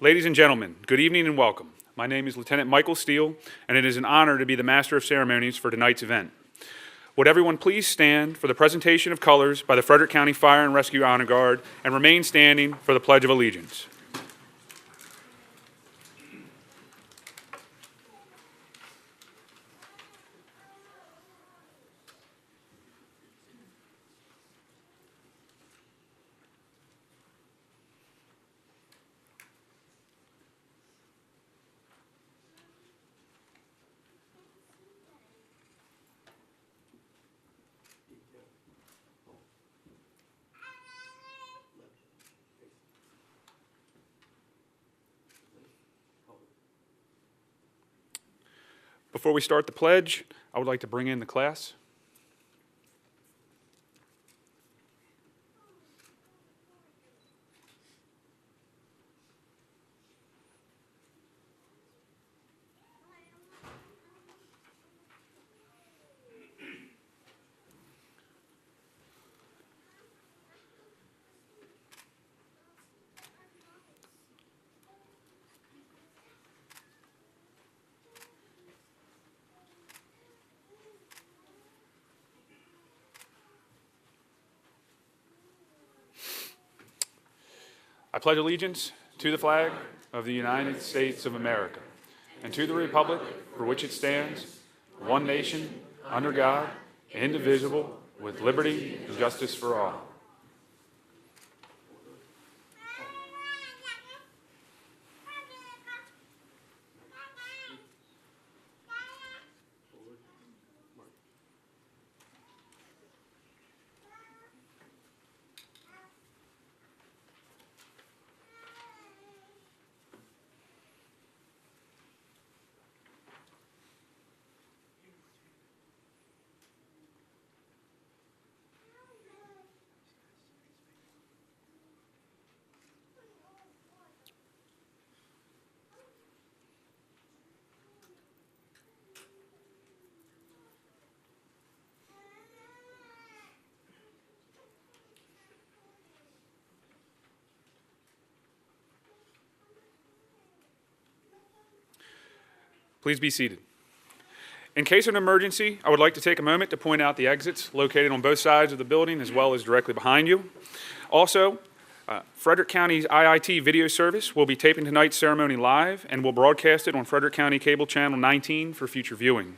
Ladies and gentlemen, good evening and welcome. My name is Lieutenant Michael Steele, and it is an honor to be the Master of Ceremonies for tonight's event. Would everyone please stand for the presentation of colors by the Frederick County Fire and Rescue Honor Guard and remain standing for the Pledge of Allegiance. Before we start the pledge, I would like to bring in the class. I pledge allegiance to the flag of the United States of America and to the republic for which it stands, one nation, under God, indivisible, with liberty and justice for all. Please be seated. In case of an emergency, I would like to take a moment to point out the exits located on both sides of the building as well as directly behind you. Also, Frederick County's IIT video service will be taping tonight's ceremony live and will broadcast it on Frederick County Cable Channel 19 for future viewing.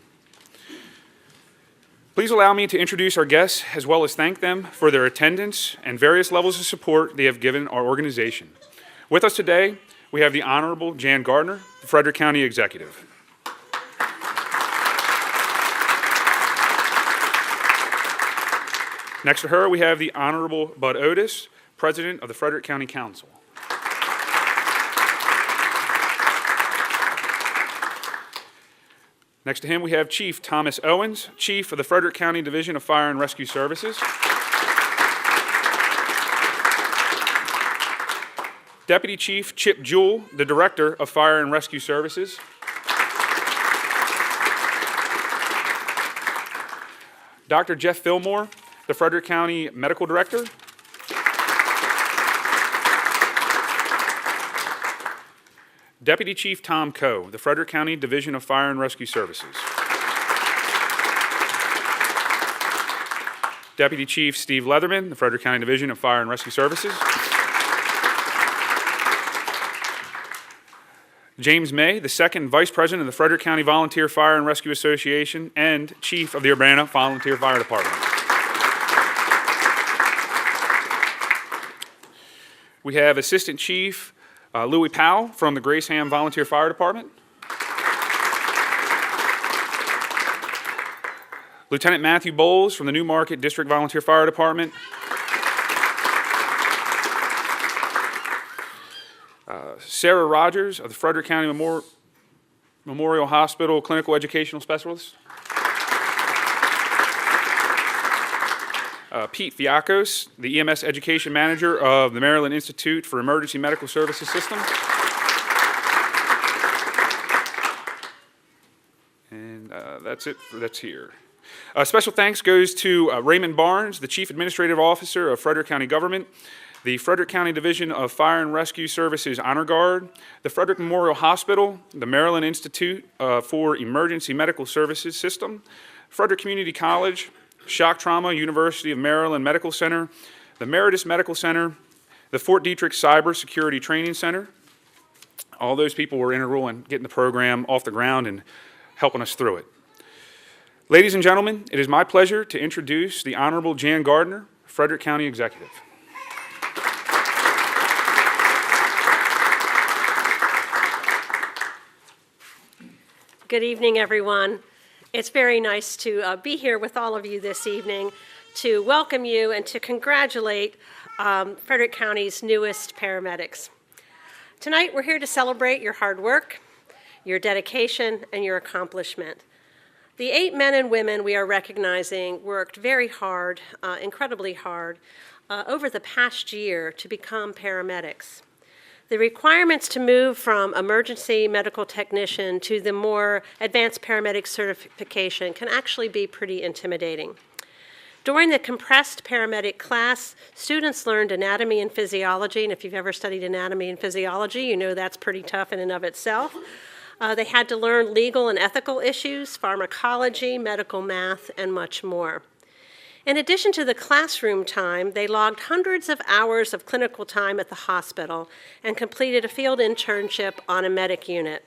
Please allow me to introduce our guests as well as thank them for their attendance and various levels of support they have given our organization. With us today, we have the Honorable Jan Gardner, the Frederick County Executive. Next to her, we have the Honorable Bud Otis, President of the Frederick County Council. Next to him, we have Chief Thomas Owens, Chief of the Frederick County Division of Fire and Rescue Services. Deputy Chief Chip Jewell, the Director of Fire and Rescue Services. Dr. Jeff Fillmore, the Frederick County Medical Director. Deputy Chief Tom Coe, the Frederick County Division of Fire and Rescue Services. Deputy Chief Steve Leatherman, the Frederick County Division of Fire and Rescue Services. James May, the second Vice President of the Frederick County Volunteer Fire and Rescue Association and Chief of the Urbana Volunteer Fire Department. We have Assistant Chief Louis Powell from the Graceham Volunteer Fire Department. Lieutenant Matthew Bowles from the Newmarket District Volunteer Fire Department. Sarah Rogers of the Frederick County Memorial Hospital Clinical Educational Specialist. Pete Fiacos, the EMS Education Manager of the Maryland Institute for Emergency Medical Services System. And that's it. That's here. Special thanks goes to Raymond Barnes, the Chief Administrative Officer of Frederick County Government, the Frederick County Division of Fire and Rescue Services Honor Guard, the Frederick Memorial Hospital, the Maryland Institute for Emergency Medical Services System, Frederick Community College, Shock Trauma University of Maryland Medical Center, the Meritus Medical Center, the Fort Detrick Cyber Security Training Center. All those people were integral in getting the program off the ground and helping us through it. Ladies and gentlemen, it is my pleasure to introduce the Honorable Jan Gardner, Frederick County Executive. Good evening, everyone. It's very nice to be here with all of you this evening to welcome you and to congratulate Frederick County's newest paramedics. Tonight, we're here to celebrate your hard work, your dedication, and your accomplishment. The 8 men and women we are recognizing worked very hard, incredibly hard, over the past year to become paramedics. The requirements to move from emergency medical technician to the more advanced paramedic certification can actually be pretty intimidating. During the compressed paramedic class, students learned anatomy and physiology, and if you've ever studied anatomy and physiology, you know that's pretty tough in and of itself. They had to learn legal and ethical issues, pharmacology, medical math, and much more. In addition to the classroom time, they logged hundreds of hours of clinical time at the hospital and completed a field internship on a medic unit.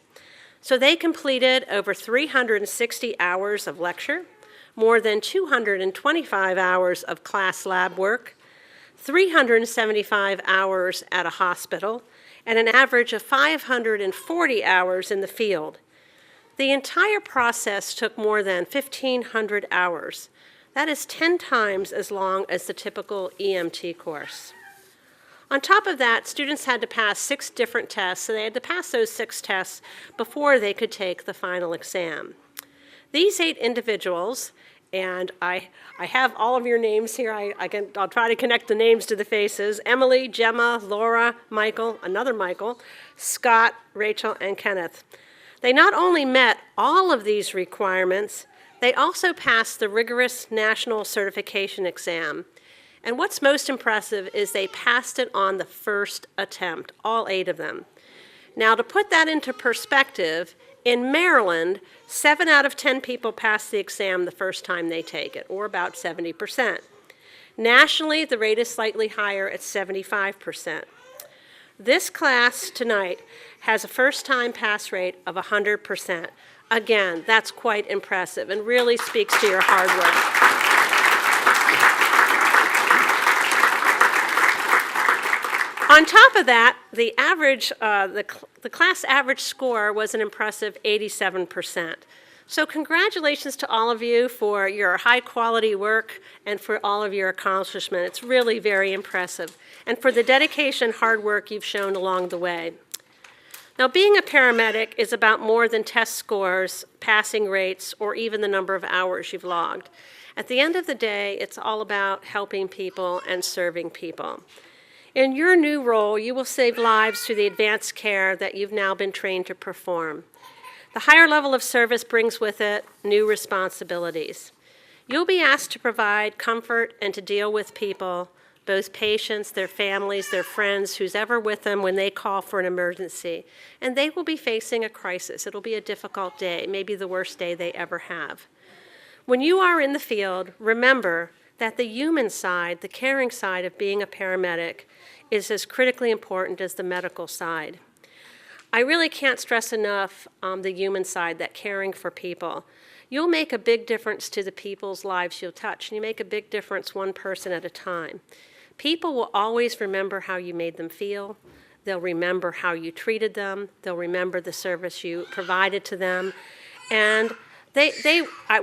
So they completed over 360 hours of lecture, more than 225 hours of class lab work, 375 hours at a hospital, and an average of 540 hours in the field. The entire process took more than 1,500 hours. That is 10 times as long as the typical EMT course. On top of that, students had to pass 6 different tests, so they had to pass those 6 tests before they could take the final exam. These 8 individuals, and I have all of your names here. I'll try to connect the names to the faces. Emily, Gemma, Laura, Michael, another Michael, Scott, Rachel, and Kenneth. They not only met all of these requirements, they also passed the rigorous national certification exam. And what's most impressive is they passed it on the first attempt, all 8 of them. Now, to put that into perspective, in Maryland, 7 out of 10 people pass the exam the first time they take it, or about 70%. Nationally, the rate is slightly higher at 75%. This class tonight has a first-time pass rate of 100%. Again, that's quite impressive and really speaks to your hard work. On top of that, the class average score was an impressive 87%. So congratulations to all of you for your high quality work and for all of your accomplishment. It's really very impressive. And for the dedication, hard work you've shown along the way. Now, being a paramedic is about more than test scores, passing rates, or even the number of hours you've logged. At the end of the day, it's all about helping people and serving people. In your new role, you will save lives through the advanced care that you've now been trained to perform. The higher level of service brings with it new responsibilities. You'll be asked to provide comfort and to deal with people, both patients, their families, their friends, who's ever with them when they call for an emergency. And they will be facing a crisis. It'll be a difficult day, maybe the worst day they ever have. When you are in the field, remember that the human side, the caring side of being a paramedic is as critically important as the medical side. I really can't stress enough the human side, that caring for people. You'll make a big difference to the people's lives you'll touch, and you make a big difference one person at a time. People will always remember how you made them feel. They'll remember how you treated them. They'll remember the service you provided to them. And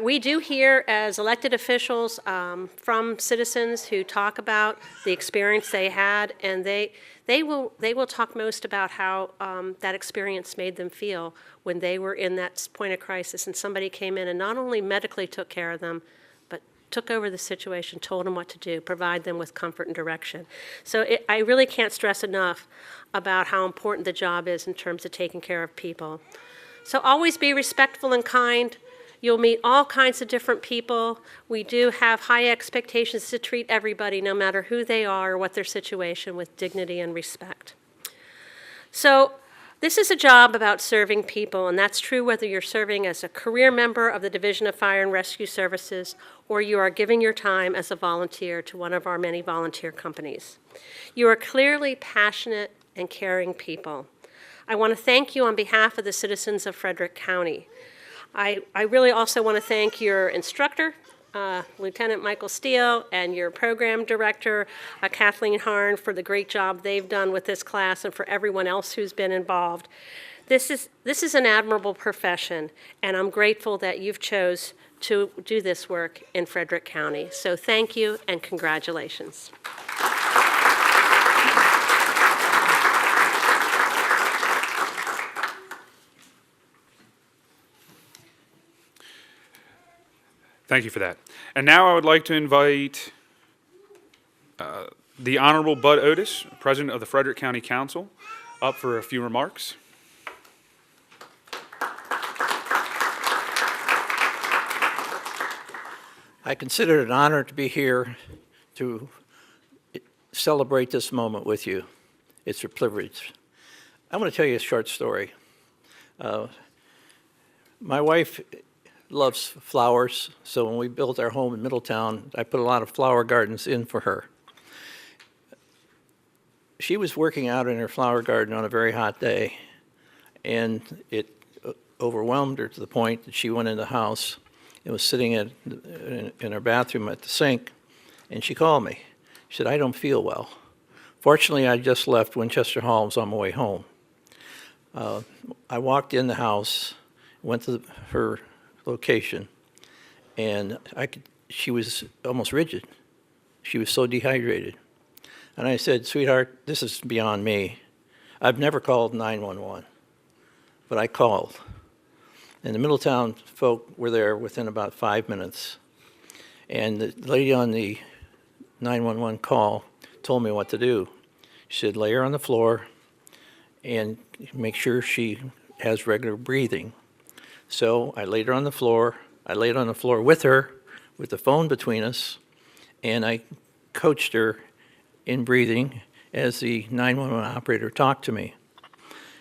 we do hear as elected officials from citizens who talk about the experience they had, and they will talk most about how that experience made them feel when they were in that point of crisis and somebody came in and not only medically took care of them, but took over the situation, told them what to do, provide them with comfort and direction. So I really can't stress enough about how important the job is in terms of taking care of people. So always be respectful and kind. You'll meet all kinds of different people. We do have high expectations to treat everybody, no matter who they are or what their situation, with dignity and respect. So this is a job about serving people, and that's true whether you're serving as a career member of the Division of Fire and Rescue Services or you are giving your time as a volunteer to one of our many volunteer companies. You are clearly passionate and caring people. I want to thank you on behalf of the citizens of Frederick County. I really also want to thank your instructor, Lieutenant Michael Steele, and your program director, Kathleen Harn, for the great job they've done with this class, and for everyone else who's been involved. This is an admirable profession, and I'm grateful that you've chose to do this work in Frederick County. So thank you and congratulations. Thank you for that. And now I would like to invite the Honorable Bud Otis, President of the Frederick County Council, up for a few remarks. I consider it an honor to be here to celebrate this moment with you. It's a privilege. I want to tell you a short story. My wife loves flowers, so when we built our home in Middletown, I put a lot of flower gardens in for her. She was working out in her flower garden on a very hot day, and it overwhelmed her to the point that she went in the house and was sitting in her bathroom at the sink, and she called me. She said, "I don't feel well." Fortunately, I just left Winchester Hall and was on my way home. I walked in the house, went to her location, and she was almost rigid. She was so dehydrated. And I said, "Sweetheart, this is beyond me. I've never called 911, but I called." And the Middletown folk were there within about 5 minutes. And the lady on the 911 call told me what to do. She said, "Lay her on the floor and make sure she has regular breathing." So I laid her on the floor. I laid on the floor with her, with the phone between us, and I coached her in breathing as the 911 operator talked to me.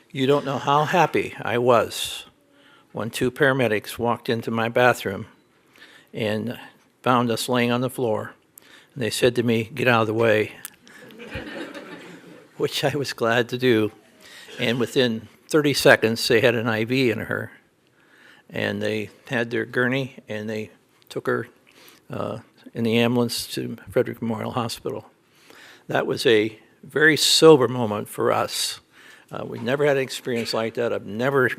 You don't know how happy I was when two paramedics walked into my bathroom and found us laying on the floor. And they said to me, "Get out of the way," which I was glad to do. And within 30 seconds, they had an IV in her. And they had their gurney, and they took her in the ambulance to Frederick Memorial Hospital. That was a very sober moment for us. We never had an experience like that. I've never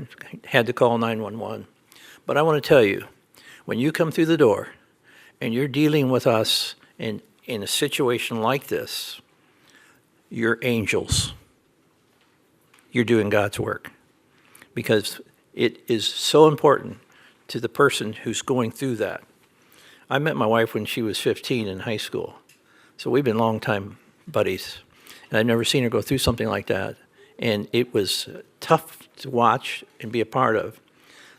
had to call 911. But I want to tell you, when you come through the door and you're dealing with us in a situation like this, you're angels. You're doing God's work. Because it is so important to the person who's going through that. I met my wife when she was 15 in high school. So we've been longtime buddies. And I've never seen her go through something like that. And it was tough to watch and be a part of.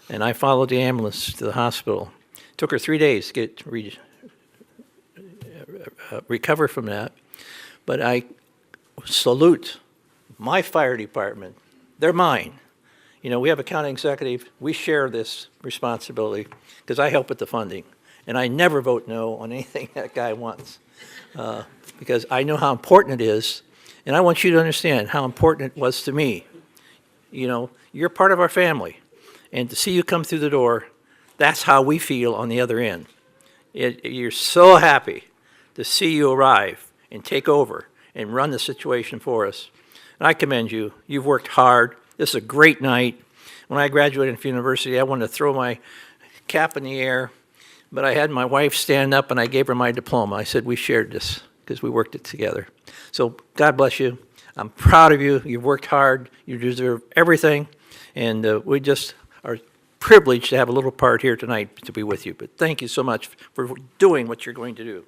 And I followed the ambulance to the hospital. It took her 3 days to get recover from that. But I salute my fire department. They're mine. You know, we have a county executive. We share this responsibility because I help with the funding. And I never vote no on anything that guy wants because I know how important it is. And I want you to understand how important it was to me. You know, you're part of our family. And to see you come through the door, that's how we feel on the other end. You're so happy to see you arrive and take over and run the situation for us. And I commend you. You've worked hard. This is a great night. When I graduated from university, I wanted to throw my cap in the air, but I had my wife stand up and I gave her my diploma. I said, "We shared this because we worked it together." So God bless you. I'm proud of you. You've worked hard. You deserve everything. And we just are privileged to have a little part here tonight to be with you. But thank you so much for doing what you're going to do.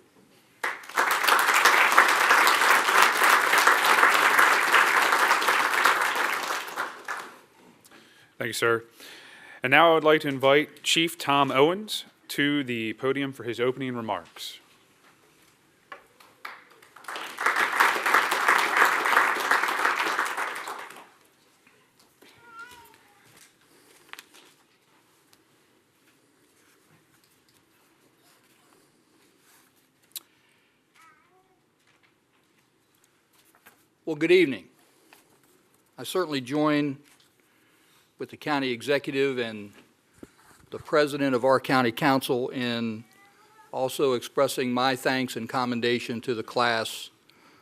Thank you, sir. And now I would like to invite Chief Tom Owens to the podium for his opening remarks. Well, good evening. I certainly join with the county executive and the president of our county council in also expressing my thanks and commendation to the class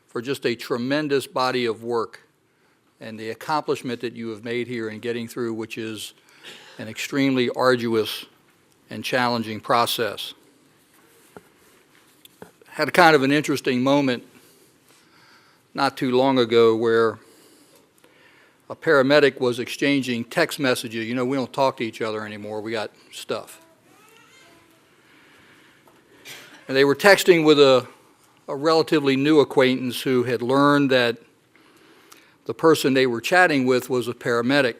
for just a tremendous body of work and the accomplishment that you have made here in getting through, which is an extremely arduous and challenging process. Had a kind of an interesting moment not too long ago where a paramedic was exchanging text messages. You know, we don't talk to each other anymore. We got stuff. And they were texting with a relatively new acquaintance who had learned that the person they were chatting with was a paramedic.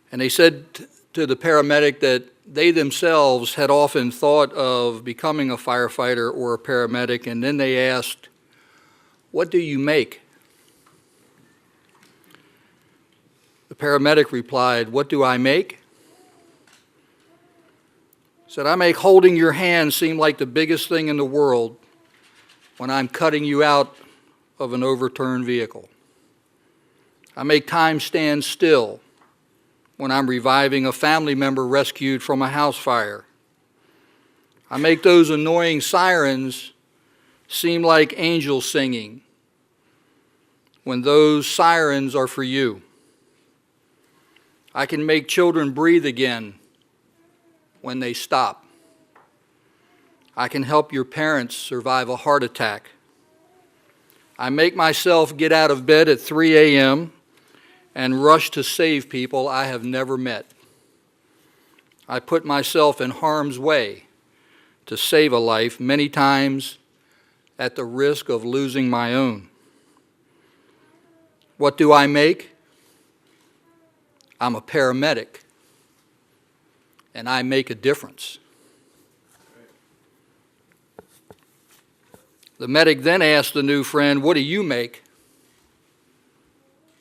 And they said to the paramedic that they themselves had often thought of becoming a firefighter or a paramedic, and then they asked, "What do you make?" The paramedic replied, "What do I make?" Said, "I make holding your hand seem like the biggest thing in the world when I'm cutting you out of an overturned vehicle. I make time stand still when I'm reviving a family member rescued from a house fire. I make those annoying sirens seem like angels singing when those sirens are for you. I can make children breathe again when they stop. I can help your parents survive a heart attack. I make myself get out of bed at 3 a.m. and rush to save people I have never met. I put myself in harm's way to save a life, many times at the risk of losing my own. What do I make? I'm a paramedic, and I make a difference." The medic then asked the new friend, "What do you make?"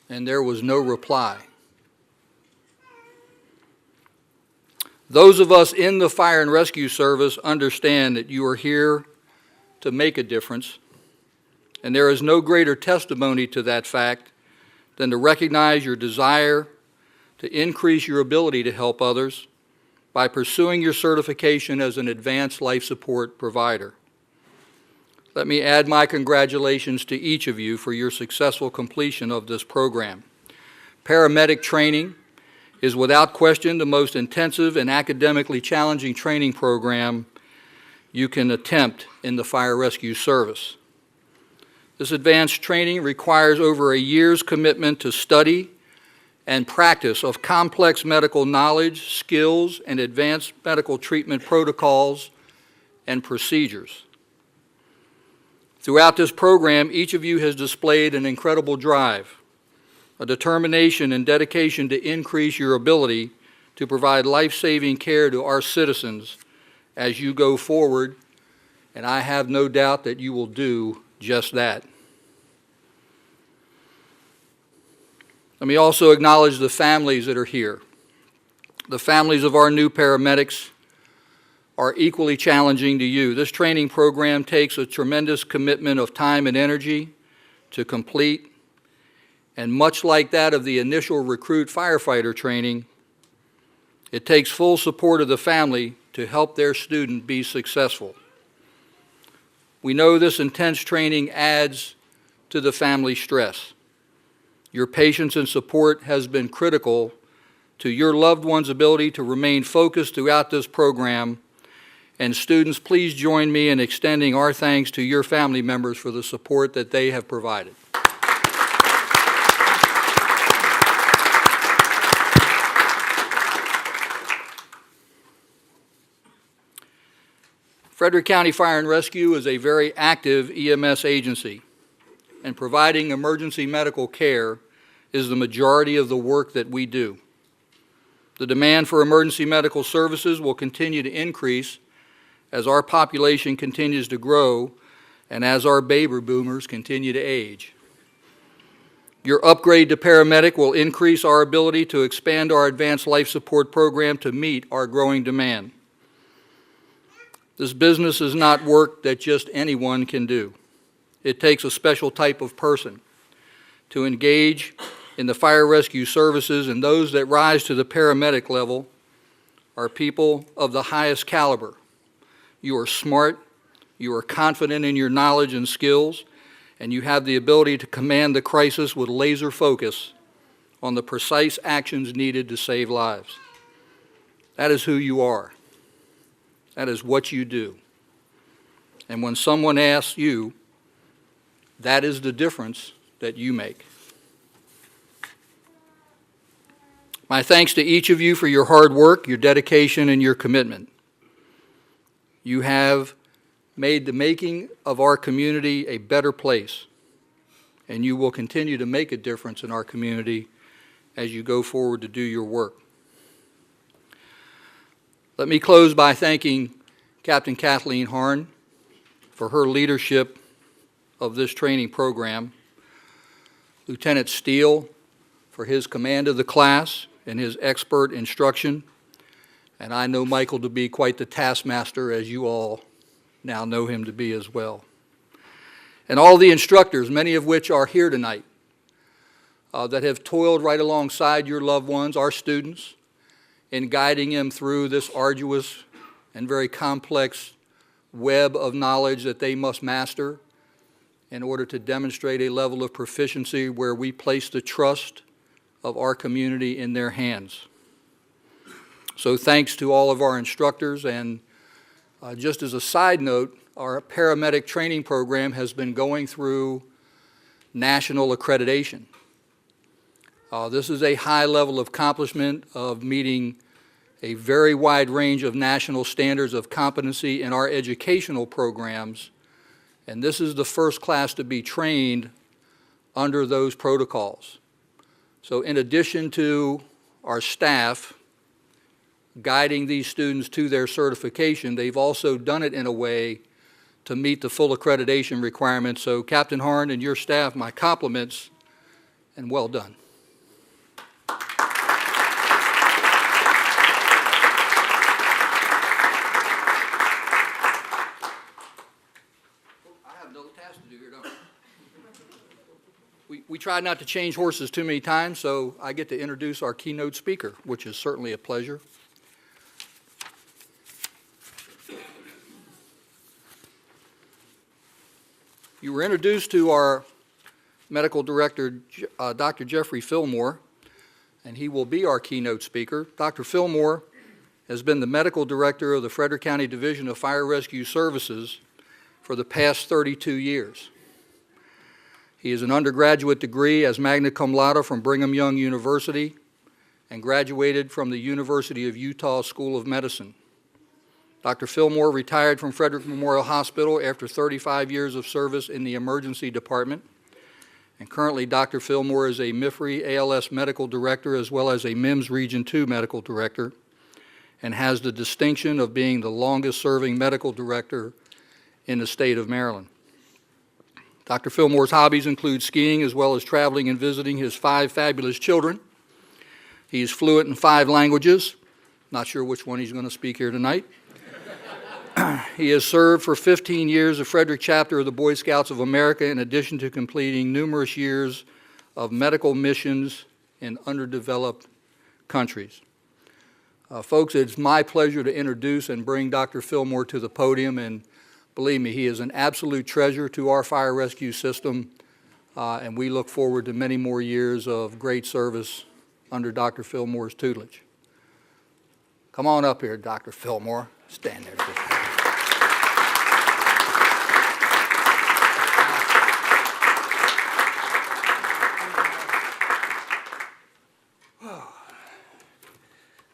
And there was no reply. Those of us in the fire and rescue service understand that you are here to make a difference, and there is no greater testimony to that fact than to recognize your desire to increase your ability to help others by pursuing your certification as an advanced life support provider. Let me add my congratulations to each of you for your successful completion of this program. Paramedic training is without question the most intensive and academically challenging training program you can attempt in the fire rescue service. This advanced training requires over a year's commitment to study and practice of complex medical knowledge, skills, and advanced medical treatment protocols and procedures. Throughout this program, each of you has displayed an incredible drive, a determination and dedication to increase your ability to provide life-saving care to our citizens as you go forward, and I have no doubt that you will do just that. Let me also acknowledge the families that are here. The families of our new paramedics are equally challenging to you. This training program takes a tremendous commitment of time and energy to complete, and much like that of the initial recruit firefighter training, it takes full support of the family to help their student be successful. We know this intense training adds to the family stress. Your patience and support has been critical to your loved one's ability to remain focused throughout this program. And students, please join me in extending our thanks to your family members for the support that they have provided. Frederick County Fire and Rescue is a very active EMS agency, and providing emergency medical care is the majority of the work that we do. The demand for emergency medical services will continue to increase as our population continues to grow and as our baby boomers continue to age. Your upgrade to paramedic will increase our ability to expand our advanced life support program to meet our growing demand. This business is not work that just anyone can do. It takes a special type of person to engage in the fire rescue services, and those that rise to the paramedic level are people of the highest caliber. You are smart, you are confident in your knowledge and skills, and you have the ability to command the crisis with laser focus on the precise actions needed to save lives. That is who you are. That is what you do. And when someone asks you, that is the difference that you make. My thanks to each of you for your hard work, your dedication, and your commitment. You have made the making of our community a better place, and you will continue to make a difference in our community as you go forward to do your work. Let me close by thanking Captain Kathleen Harn for her leadership of this training program, Lieutenant Steele for his command of the class and his expert instruction, and I know Michael to be quite the taskmaster, as you all now know him to be as well. And all the instructors, many of which are here tonight, that have toiled right alongside your loved ones, our students, in guiding them through this arduous and very complex web of knowledge that they must master in order to demonstrate a level of proficiency where we place the trust of our community in their hands. So thanks to all of our instructors, and just as a side note, our paramedic training program has been going through national accreditation. This is a high level of accomplishment of meeting a very wide range of national standards of competency in our educational programs, and this is the first class to be trained under those protocols. So in addition to our staff guiding these students to their certification, they've also done it in a way to meet the full accreditation requirements. So Captain Harn and your staff, my compliments, and well done. We try not to change horses too many times, so I get to introduce our keynote speaker, which is certainly a pleasure. You were introduced to our medical director, Dr. Jeffrey Fillmore, and he will be our keynote speaker. Dr. Fillmore has been the medical director of the Frederick County Division of Fire Rescue Services for the past 32 years. He has an undergraduate degree as magna cum laude from Brigham Young University and graduated from the University of Utah School of Medicine. Dr. Fillmore retired from Frederick Memorial Hospital after 35 years of service in the emergency department. And currently, Dr. Fillmore is a MIFRE ALS medical director as well as a MIMS Region 2 medical director, and has the distinction of being the longest serving medical director in the state of Maryland. Dr. Fillmore's hobbies include skiing as well as traveling and visiting his 5 fabulous children. He is fluent in 5 languages. Not sure which one he's going to speak here tonight. He has served for 15 years the Frederick chapter of the Boy Scouts of America, in addition to completing numerous years of medical missions in underdeveloped countries. Folks, it's my pleasure to introduce and bring Dr. Fillmore to the podium, and believe me, he is an absolute treasure to our fire rescue system, and we look forward to many more years of great service under Dr. Fillmore's tutelage. Come on up here, Dr. Fillmore. Stand there.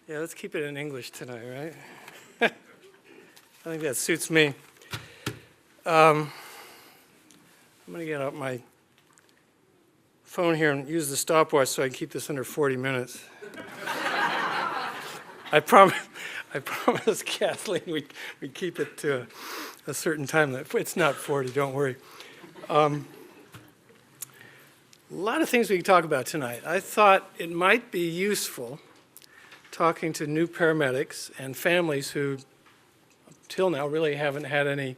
Yeah, let's keep it in English tonight, right? I think that suits me. I'm going to get out my phone here and use the stopwatch so I can keep this under 40 minutes. I promise Kathleen we'd keep it to a certain time. It's not 40, don't worry. A lot of things we can talk about tonight. I thought it might be useful talking to new paramedics and families who, till now, really haven't had any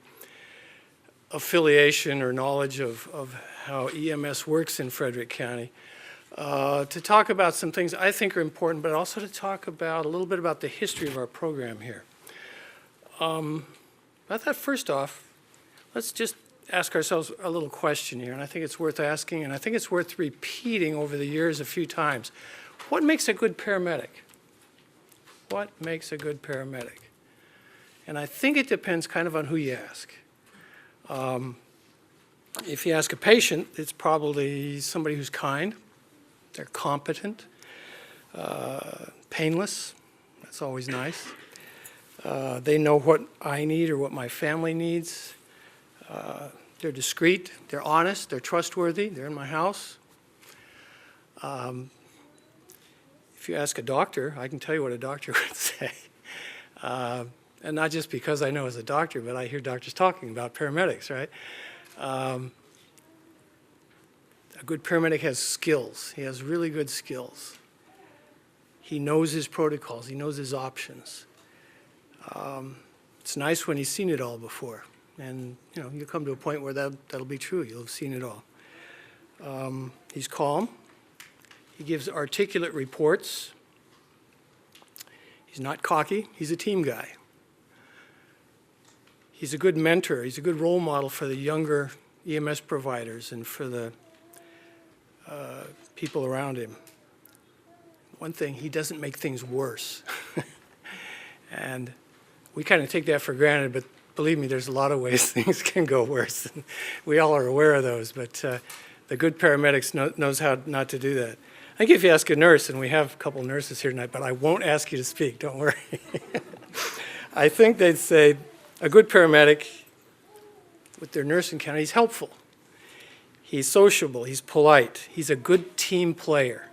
affiliation or knowledge of how EMS works in Frederick County, to talk about some things I think are important, but also to talk about a little bit about the history of our program here. I thought first off, let's just ask ourselves a little question here, and I think it's worth asking, and I think it's worth repeating over the years a few times. What makes a good paramedic? What makes a good paramedic? And I think it depends kind of on who you ask. If you ask a patient, it's probably somebody who's kind, they're competent, painless, that's always nice. They know what I need or what my family needs. They're discreet, they're honest, they're trustworthy, they're in my house. If you ask a doctor, I can tell you what a doctor would say. And not just because I know as a doctor, but I hear doctors talking about paramedics, right? A good paramedic has skills. He has really good skills. He knows his protocols. He knows his options. It's nice when he's seen it all before. And, you know, you'll come to a point where that'll be true. You'll have seen it all. He's calm. He gives articulate reports. He's not cocky. He's a team guy. He's a good mentor. He's a good role model for the younger EMS providers and for the people around him. One thing, he doesn't make things worse. And we kind of take that for granted, but believe me, there's a lot of ways things can go worse. We all are aware of those, but the good paramedics knows how not to do that. I think if you ask a nurse, and we have a couple nurses here tonight, but I won't ask you to speak, don't worry. I think they'd say a good paramedic, with their nursing county, he's helpful. He's sociable, he's polite, he's a good team player.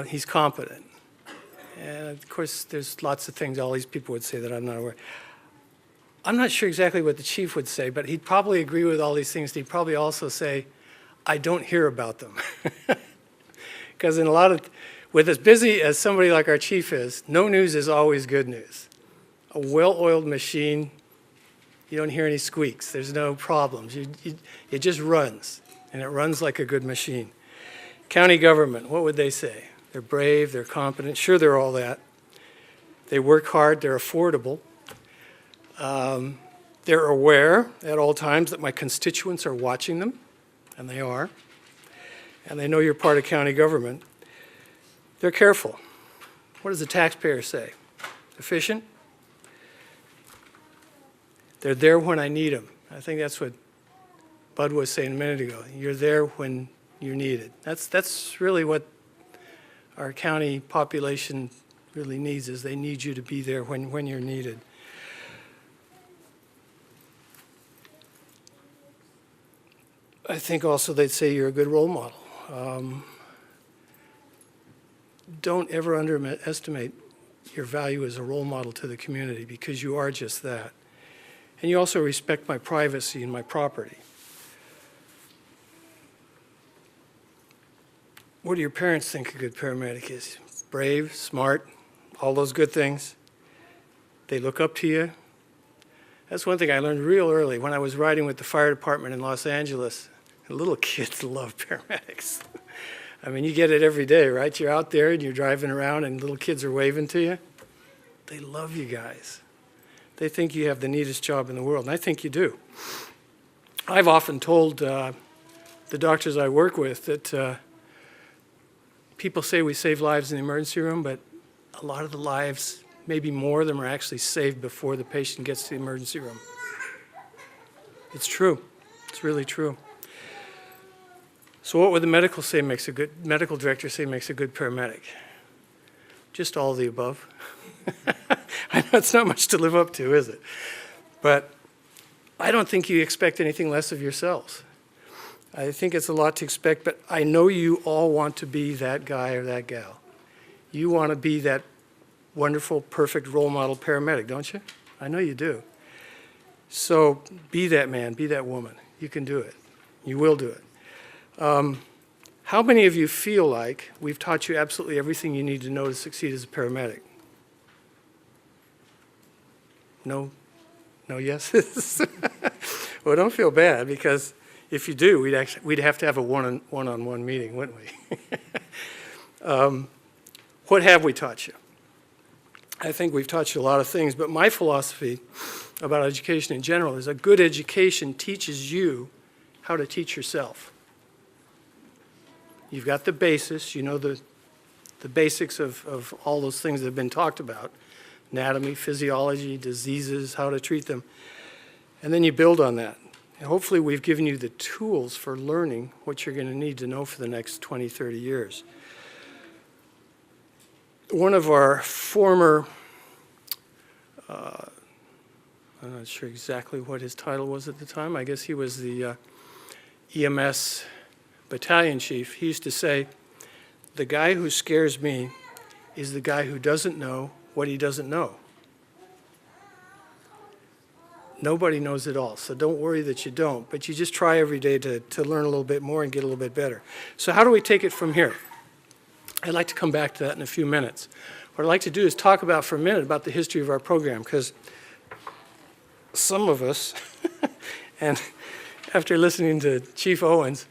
He's competent. And of course, there's lots of things all these people would say that I'm not aware. I'm not sure exactly what the chief would say, but he'd probably agree with all these things. He'd probably also say, I don't hear about them. Because in a lot of, with as busy as somebody like our chief is, no news is always good news. A well-oiled machine, you don't hear any squeaks. There's no problems. It just runs, and it runs like a good machine. County government, what would they say? They're brave, they're competent. Sure, they're all that. They work hard, they're affordable. They're aware at all times that my constituents are watching them, and they are. And they know you're part of county government. They're careful. What does the taxpayer say? Efficient? They're there when I need them. I think that's what Bud was saying a minute ago. You're there when you're needed. That's really what our county population really needs, is they need you to be there when you're needed. I think also they'd say you're a good role model. Don't ever underestimate your value as a role model to the community, because you are just that. And you also respect my privacy and my property. What do your parents think a good paramedic is? Brave, smart, all those good things. They look up to you. That's one thing I learned real early when I was riding with the fire department in Los Angeles. Little kids love paramedics. I mean, you get it every day, right? You're out there and you're driving around and little kids are waving to you. They love you guys. They think you have the neatest job in the world, and I think you do. I've often told the doctors I work with that people say we save lives in the emergency room, but a lot of the lives, maybe more of them, are actually saved before the patient gets to the emergency room. It's true. It's really true. So what would the medical director say makes a good paramedic? Just all of the above. I know it's not much to live up to, is it? But I don't think you expect anything less of yourselves. I think it's a lot to expect, but I know you all want to be that guy or that gal. You want to be that wonderful, perfect role model paramedic, don't you? I know you do. So be that man, be that woman. You can do it. You will do it. How many of you feel like we've taught you absolutely everything you need to know to succeed as a paramedic? No? No yeses? Well, don't feel bad, because if you do, we'd have to have a one-on-one meeting, wouldn't we? What have we taught you? I think we've taught you a lot of things, but my philosophy about education in general is a good education teaches you how to teach yourself. You've got the basis, you know the basics of all those things that have been talked about: anatomy, physiology, diseases, how to treat them. And then you build on that. And hopefully we've given you the tools for learning what you're going to need to know for the next 20, 30 years. One of our former, I'm not sure exactly what his title was at the time. I guess he was the EMS battalion chief. He used to say, "The guy who scares me is the guy who doesn't know what he doesn't know." Nobody knows it all, so don't worry that you don't, but you just try every day to learn a little bit more and get a little bit better. So how do we take it from here? I'd like to come back to that in a few minutes. What I'd like to do is talk about for a minute about the history of our program, because some of us, and after listening to Chief Owens,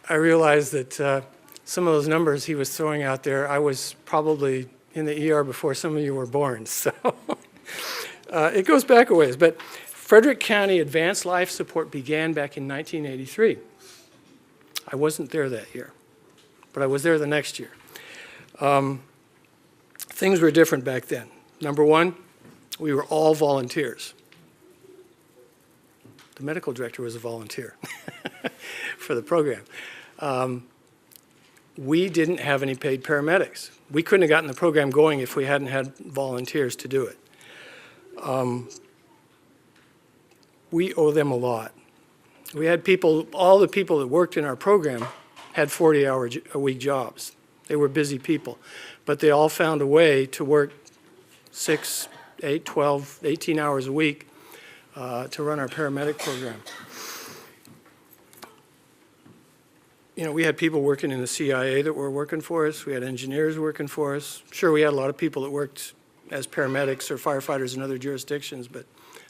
I realized that some of those numbers he was throwing out there, I was probably in the ER before some of you were born, so it goes back a ways. But Frederick County Advanced Life Support began back in 1983. I wasn't there that year, but I was there the next year. Things were different back then. Number one, we were all volunteers. The medical director was a volunteer for the program. We didn't have any paid paramedics. We couldn't have gotten the program going if we hadn't had volunteers to do it. We owe them a lot. We had people, all the people that worked in our program had 40-hour-a-week jobs. They were busy people, but they all found a way to work 6, 8, 12, 18 hours a week to run our paramedic program. You know, we had people working in the CIA that were working for us. We had engineers working for us. Sure, we had a lot of people that worked as paramedics or firefighters in other jurisdictions, but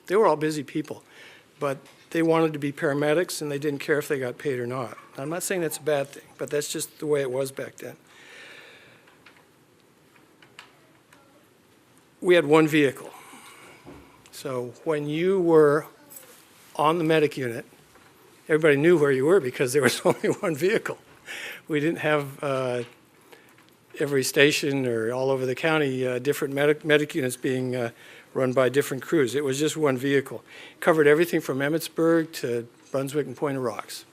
they were all busy people. But they wanted to be paramedics, and they didn't care if they got paid or not. I'm not saying that's a bad thing, but that's just the way it was back then. We had one vehicle. So when you were on the medic unit, everybody knew where you were because there was only one vehicle. We didn't have every station or all over the county different medic units being run by different crews. It was just one vehicle. Covered everything from Emmitsburg to Brunswick and Point of Rocks.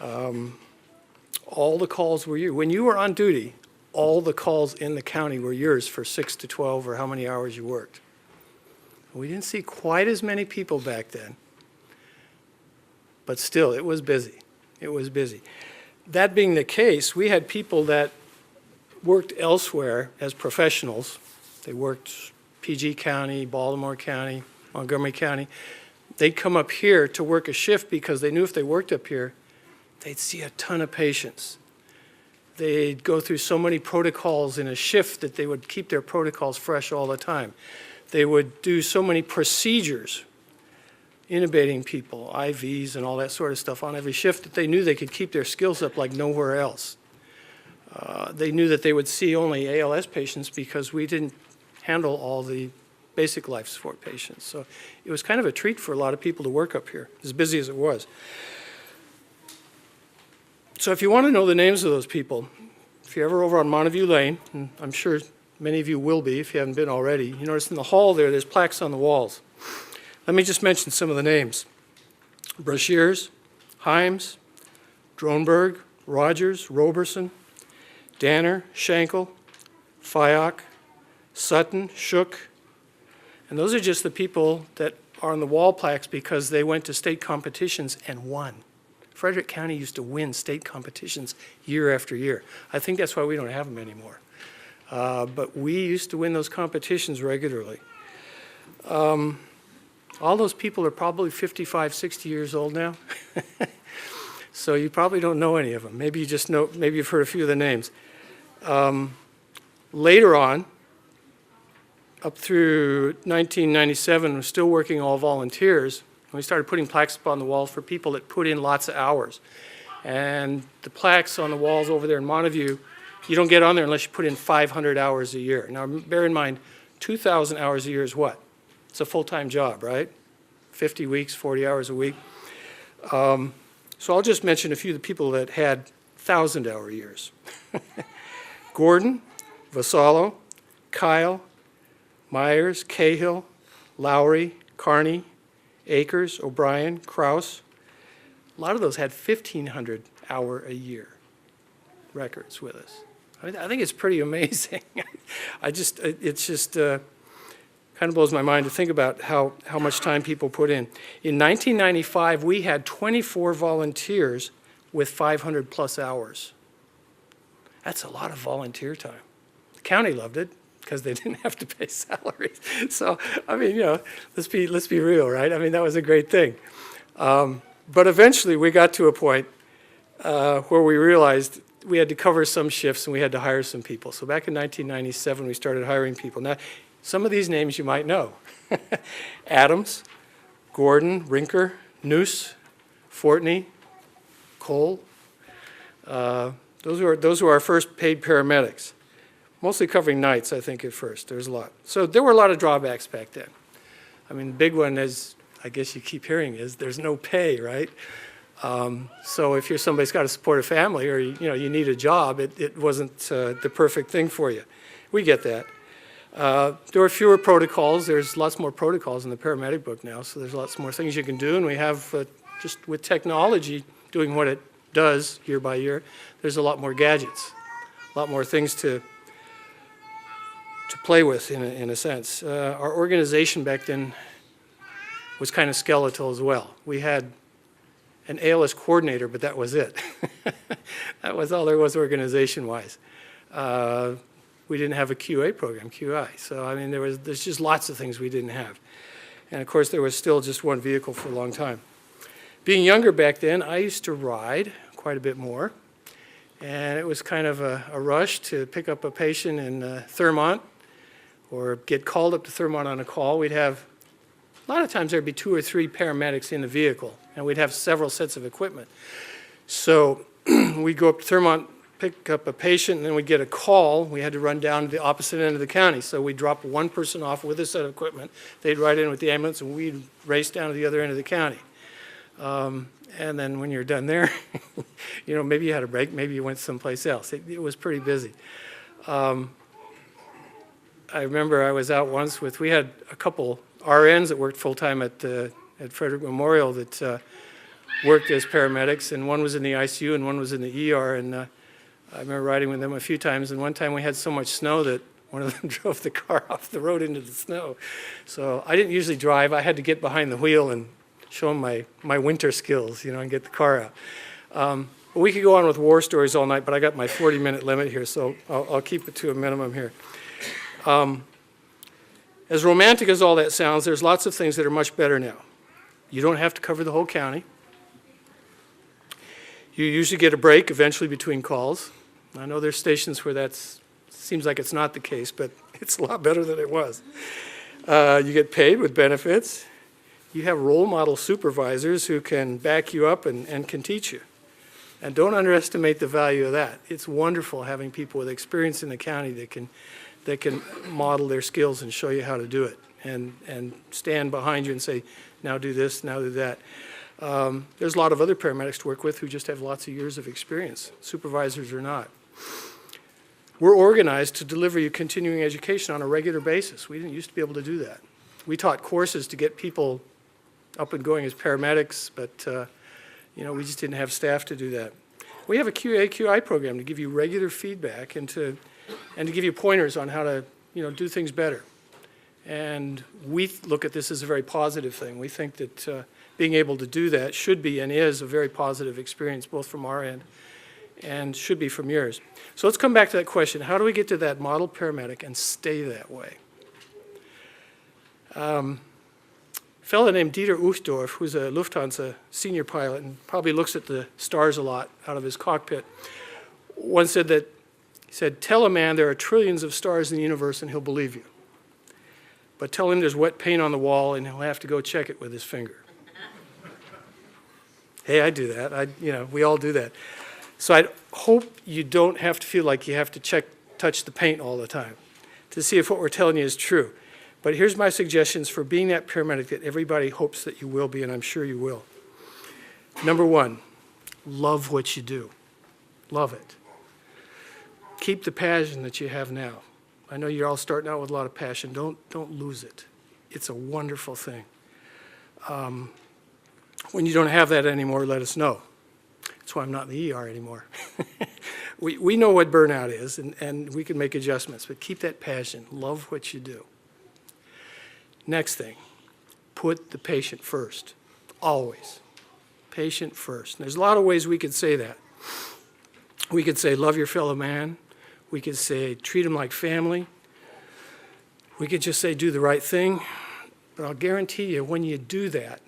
All the calls were you. When you were on duty, all the calls in the county were yours for 6 to 12 or how many hours you worked. We didn't see quite as many people back then, but still, it was busy. It was busy. That being the case, we had people that worked elsewhere as professionals. They worked PG County, Baltimore County, Montgomery County. They'd come up here to work a shift because they knew if they worked up here, they'd see a ton of patients. They'd go through so many protocols in a shift that they would keep their protocols fresh all the time. They would do so many procedures, intubating people, IVs and all that sort of stuff on every shift that they knew they could keep their skills up like nowhere else. They knew that they would see only ALS patients because we didn't handle all the basic life support patients. So it was kind of a treat for a lot of people to work up here, as busy as it was. So if you want to know the names of those people, if you're ever over on Montague Lane, and I'm sure many of you will be if you haven't been already, you notice in the hall there's plaques on the walls. Let me just mention some of the names. Brashears, Himes, Dronberg, Rogers, Roberson, Danner, Schenkel, Fyock, Sutton, Shook. And those are just the people that are on the wall plaques because they went to state competitions and won. Frederick County used to win state competitions year after year. I think that's why we don't have them anymore. But we used to win those competitions regularly. All those people are probably 55, 60 years old now. So you probably don't know any of them. Maybe you just know, maybe you've heard a few of the names. Later on, up through 1997, we're still working all volunteers. And we started putting plaques up on the walls for people that put in lots of hours. And the plaques on the walls over there in Montague, you don't get on there unless you put in 500 hours a year. Now, bear in mind, 2,000 hours a year is what? It's a full-time job, right? 50 weeks, 40 hours a week. So I'll just mention a few of the people that had 1,000-hour years. Gordon, Vasallo, Kyle, Myers, Cahill, Lowry, Carney, Akers, O'Brien, Kraus. A lot of those had 1,500-hour-a-year records with us. I think it's pretty amazing. It's just kind of blows my mind to think about how much time people put in. In 1995, we had 24 volunteers with 500 plus hours. That's a lot of volunteer time. The county loved it because they didn't have to pay salaries. So, I mean, let's be real, right? I mean, that was a great thing. But eventually we got to a point where we realized we had to cover some shifts and we had to hire some people. So back in 1997, we started hiring people. Now, some of these names you might know. Adams, Gordon, Rinker, Noose, Fortney, Cole. Those were our first paid paramedics. Mostly covering nights, I think, at first. There's a lot. So there were a lot of drawbacks back then. I mean, the big one, as I guess you keep hearing, is there's no pay, right? So if you're somebody who's got to support a family or you need a job, it wasn't the perfect thing for you. We get that. There were fewer protocols. There's lots more protocols in the paramedic book now, so there's lots more things you can do. And we have, just with technology doing what it does year by year, there's a lot more gadgets, a lot more things to play with in a sense. Our organization back then was kind of skeletal as well. We had an ALS coordinator, but that was it. That was all there was organization-wise. We didn't have a QA program, QI. So, I mean, there's just lots of things we didn't have. And, of course, there was still just one vehicle for a long time. Being younger back then, I used to ride quite a bit more. And it was kind of a rush to pick up a patient in Thurmont or get called up to Thurmont on a call. We'd have, a lot of times there'd be 2 or 3 paramedics in the vehicle, and we'd have several sets of equipment. So we'd go up to Thurmont, pick up a patient, and then we'd get a call. We had to run down to the opposite end of the county. So we'd drop one person off with a set of equipment. They'd ride in with the ambulance, and we'd race down to the other end of the county. And then when you're done there, maybe you had a break, maybe you went someplace else. It was pretty busy. I remember I was out once we had a couple RNs that worked full-time at Frederick Memorial that worked as paramedics, and one was in the ICU and one was in the ER, and I remember riding with them a few times, and one time we had so much snow that one of them drove the car off the road into the snow. So I didn't usually drive. I had to get behind the wheel and show them my winter skills, and get the car out. We could go on with war stories all night, but I got my 40-minute limit here, so I'll keep it to a minimum here. As romantic as all that sounds, there's lots of things that are much better now. You don't have to cover the whole county. You usually get a break eventually between calls. I know there's stations where seems like it's not the case, but it's a lot better than it was. You get paid with benefits. You have role model supervisors who can back you up and can teach you. And don't underestimate the value of that. It's wonderful having people with experience in the county that can model their skills and show you how to do it and stand behind you and say, now do this, now do that. There's a lot of other paramedics to work with who just have lots of years of experience. Supervisors or not. We're organized to deliver you continuing education on a regular basis. We didn't used to be able to do that. We taught courses to get people up and going as paramedics, but we just didn't have staff to do that. We have a QA/QI program to give you regular feedback and to give you pointers on how to do things better. And we look at this as a very positive thing. We think that being able to do that should be and is a very positive experience, both from our end and should be from yours. So let's come back to that question. How do we get to that model paramedic and stay that way? A fellow named Dieter Uchtdorf, who's a Lufthansa senior pilot and probably looks at the stars a lot out of his cockpit, once said that, he said, tell a man there are trillions of stars in the universe and he'll believe you. But tell him there's wet paint on the wall and he'll have to go check it with his finger. Hey, I do that. We all do that. So I hope you don't have to feel like you have to touch the paint all the time to see if what we're telling you is true. But here's my suggestions for being that paramedic that everybody hopes that you will be, and I'm sure you will. Number one, love what you do. Love it. Keep the passion that you have now. I know you're all starting out with a lot of passion. Don't lose it. It's a wonderful thing. When you don't have that anymore, let us know. That's why I'm not in the ER anymore. We know what burnout is, and we can make adjustments, but keep that passion. Love what you do. Next thing, put the patient first, always. Patient first. And there's a lot of ways we could say that. We could say, love your fellow man. We could say, treat him like family. We could just say, do the right thing. But I'll guarantee you, when you do that,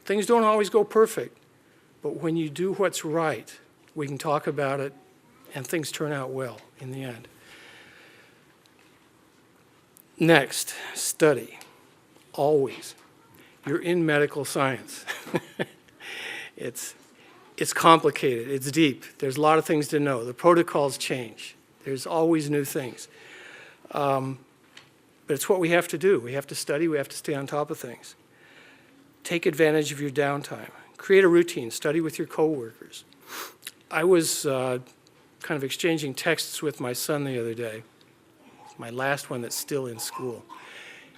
things don't always go perfect. But when you do what's right, we can talk about it, and things turn out well in the end. Next, study. Always. You're in medical science. It's complicated. It's deep. There's a lot of things to know. The protocols change. There's always new things. But it's what we have to do. We have to study. We have to stay on top of things. Take advantage of your downtime. Create a routine. Study with your coworkers. I was kind of exchanging texts with my son the other day, my last one that's still in school.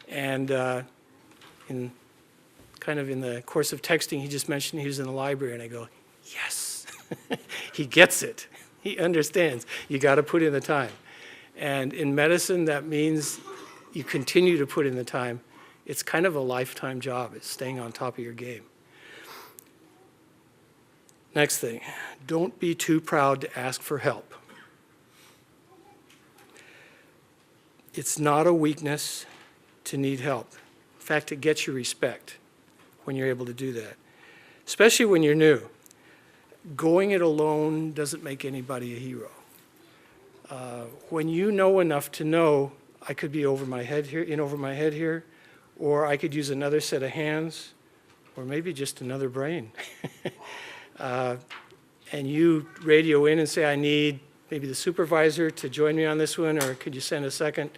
And in the course of texting, he just mentioned he was in the library, and I go, yes. He gets it. He understands. You got to put in the time. And in medicine, that means you continue to put in the time. It's kind of a lifetime job. It's staying on top of your game. Next thing, don't be too proud to ask for help. It's not a weakness to need help. In fact, it gets you respect when you're able to do that, especially when you're new. Going it alone doesn't make anybody a hero. When you know enough to know, I could be in over my head here, or I could use another set of hands, or maybe just another brain. And you radio in and say, I need maybe the supervisor to join me on this one, or could you send a second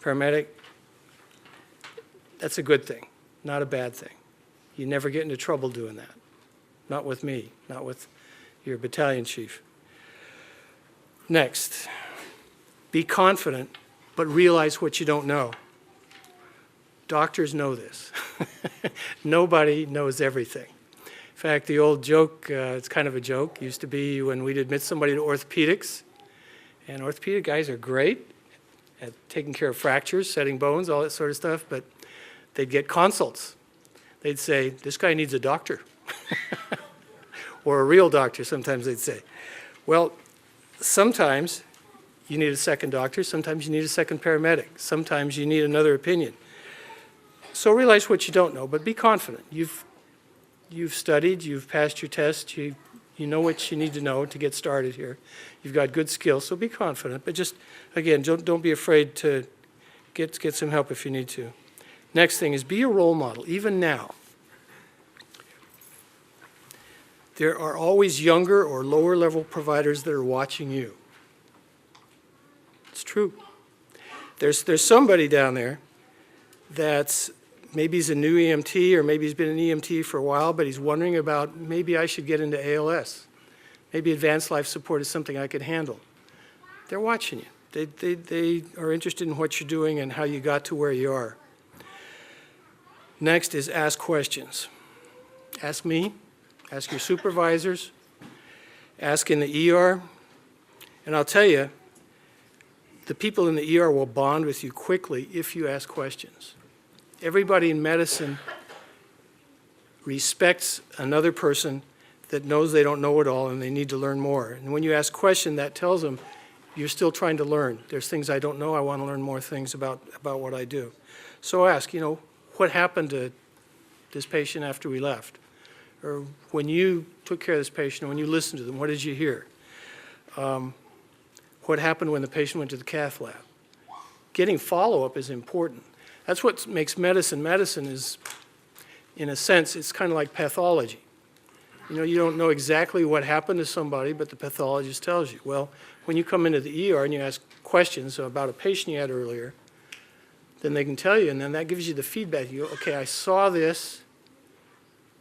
paramedic? That's a good thing, not a bad thing. You never get into trouble doing that. Not with me, not with your battalion chief. Next, be confident, but realize what you don't know. Doctors know this. Nobody knows everything. In fact, the old joke, it's kind of a joke, used to be when we'd admit somebody to orthopedics, and orthopedic guys are great at taking care of fractures, setting bones, all that sort of stuff, but they'd get consults. They'd say, this guy needs a doctor. Or a real doctor, sometimes they'd say. Well, sometimes you need a second doctor, sometimes you need a second paramedic, sometimes you need another opinion. So realize what you don't know, but be confident. You've studied, you've passed your test, you know what you need to know to get started here. You've got good skills, so be confident. But just, again, don't be afraid to get some help if you need to. Next thing is be a role model, even now. There are always younger or lower level providers that are watching you. It's true. There's somebody down there that's, maybe he's a new EMT, or maybe he's been an EMT for a while, but he's wondering about, maybe I should get into ALS. Maybe advanced life support is something I could handle. They're watching you. They are interested in what you're doing and how you got to where you are. Next is ask questions. Ask me, ask your supervisors, ask in the ER, and I'll tell you, the people in the ER will bond with you quickly if you ask questions. Everybody in medicine respects another person that knows they don't know it all and they need to learn more. And when you ask question, that tells them you're still trying to learn. There's things I don't know. I want to learn more things about what I do. So ask, what happened to this patient after we left? Or when you took care of this patient, or when you listened to them, what did you hear? What happened when the patient went to the cath lab? Getting follow-up is important. That's what makes medicine. Medicine is, in a sense, it's kind of like pathology. You don't know exactly what happened to somebody, but the pathologist tells you. Well, when you come into the ER and you ask questions about a patient you had earlier, then they can tell you, and then that gives you the feedback. You go, okay, I saw this,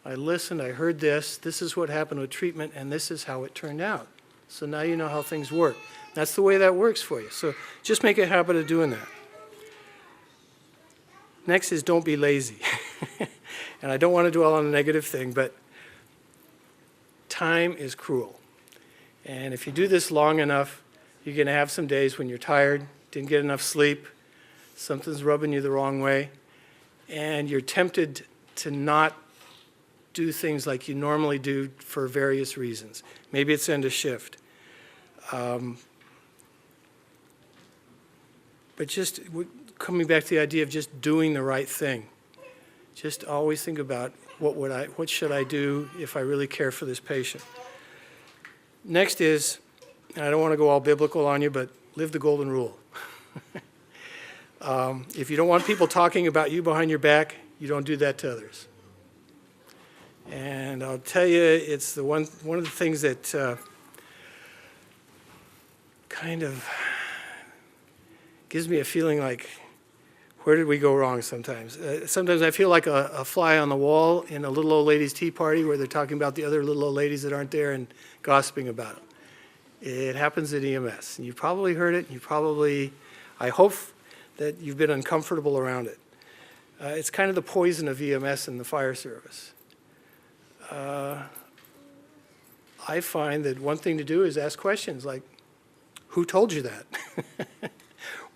I listened, I heard this is what happened with treatment, and this is how it turned out. So now you know how things work. That's the way that works for you. So just make a habit of doing that. Next is don't be lazy. And I don't want to dwell on a negative thing, but time is cruel. And if you do this long enough, you're going to have some days when you're tired, didn't get enough sleep, something's rubbing you the wrong way, and you're tempted to not do things like you normally do for various reasons. Maybe it's end of shift. But just coming back to the idea of just doing the right thing. Just always think about what should I do if I really care for this patient. Next is, and I don't want to go all biblical on you, but live the golden rule. If you don't want people talking about you behind your back, you don't do that to others. And I'll tell you, it's one of the things that kind of gives me a feeling like, where did we go wrong sometimes? Sometimes I feel like a fly on the wall in a little old ladies' tea party where they're talking about the other little old ladies that aren't there and gossiping about them. It happens at EMS. And you've probably heard it. I hope that you've been uncomfortable around it. It's kind of the poison of EMS and the fire service. I find that one thing to do is ask questions like, who told you that?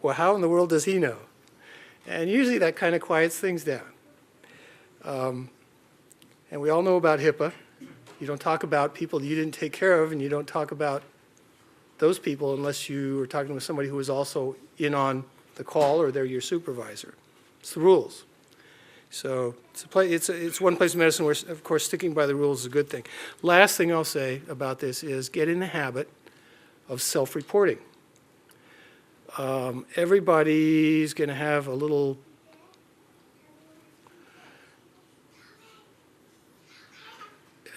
Well, how in the world does he know? And usually that kind of quiets things down. And we all know about HIPAA. You don't talk about people you didn't take care of, and you don't talk about those people unless you are talking with somebody who is also in on the call or they're your supervisor. It's the rules. So it's one place in medicine where, of course, sticking by the rules is a good thing. Last thing I'll say about this is get in the habit of self-reporting. Everybody's going to have a little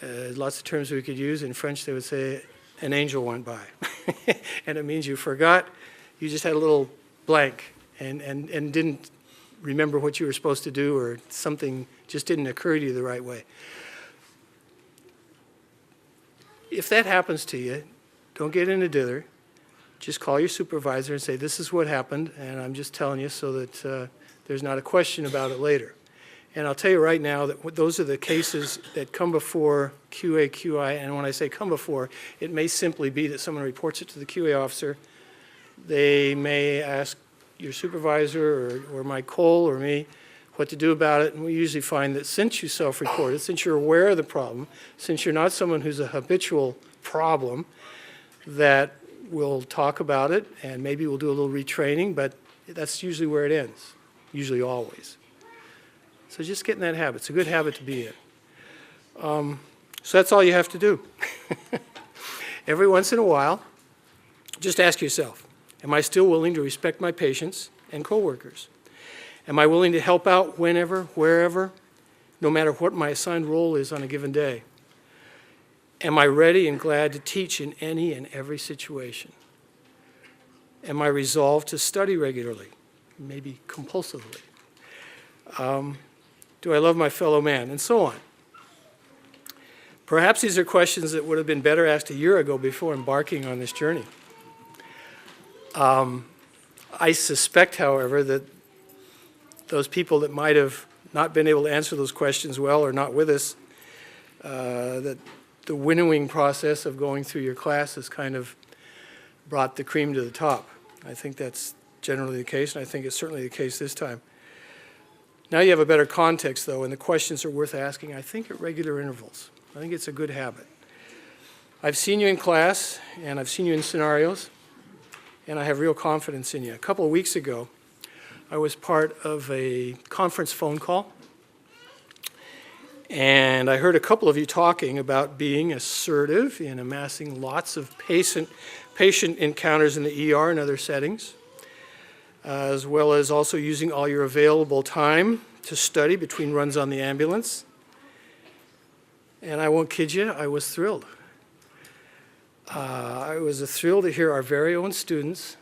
lots of terms we could use. In French, they would say, an angel went by. And it means you forgot, you just had a little blank and didn't remember what you were supposed to do, or something just didn't occur to you the right way. If that happens to you, don't get in a dither. Just call your supervisor and say, this is what happened, and I'm just telling you so that there's not a question about it later. And I'll tell you right now that those are the cases that come before QA, QI, and when I say come before, it may simply be that someone reports it to the QA officer. They may ask your supervisor or Mike Cole or me what to do about it, and we usually find that since you self-reported, since you're aware of the problem, since you're not someone who's a habitual problem, that we'll talk about it, and maybe we'll do a little retraining, but that's usually where it ends, usually always. So just get in that habit. It's a good habit to be in. So that's all you have to do. Every once in a while, just ask yourself, am I still willing to respect my patients and coworkers? Am I willing to help out whenever, wherever, no matter what my assigned role is on a given day? Am I ready and glad to teach in any and every situation? Am I resolved to study regularly, maybe compulsively? Do I love my fellow man? And so on. Perhaps these are questions that would have been better asked a year ago before embarking on this journey. I suspect, however, that those people that might have not been able to answer those questions well or not with us, that the winnowing process of going through your class has kind of brought the cream to the top. I think that's generally the case, and I think it's certainly the case this time. Now you have a better context, though, and the questions are worth asking, I think, at regular intervals. I think it's a good habit. I've seen you in class, and I've seen you in scenarios, and I have real confidence in you. A couple of weeks ago, I was part of a conference phone call, and I heard a couple of you talking about being assertive in amassing lots of patient encounters in the ER and other settings, as well as also using all your available time to study between runs on the ambulance. And I won't kid you, I was thrilled. I was thrilled to hear our very own students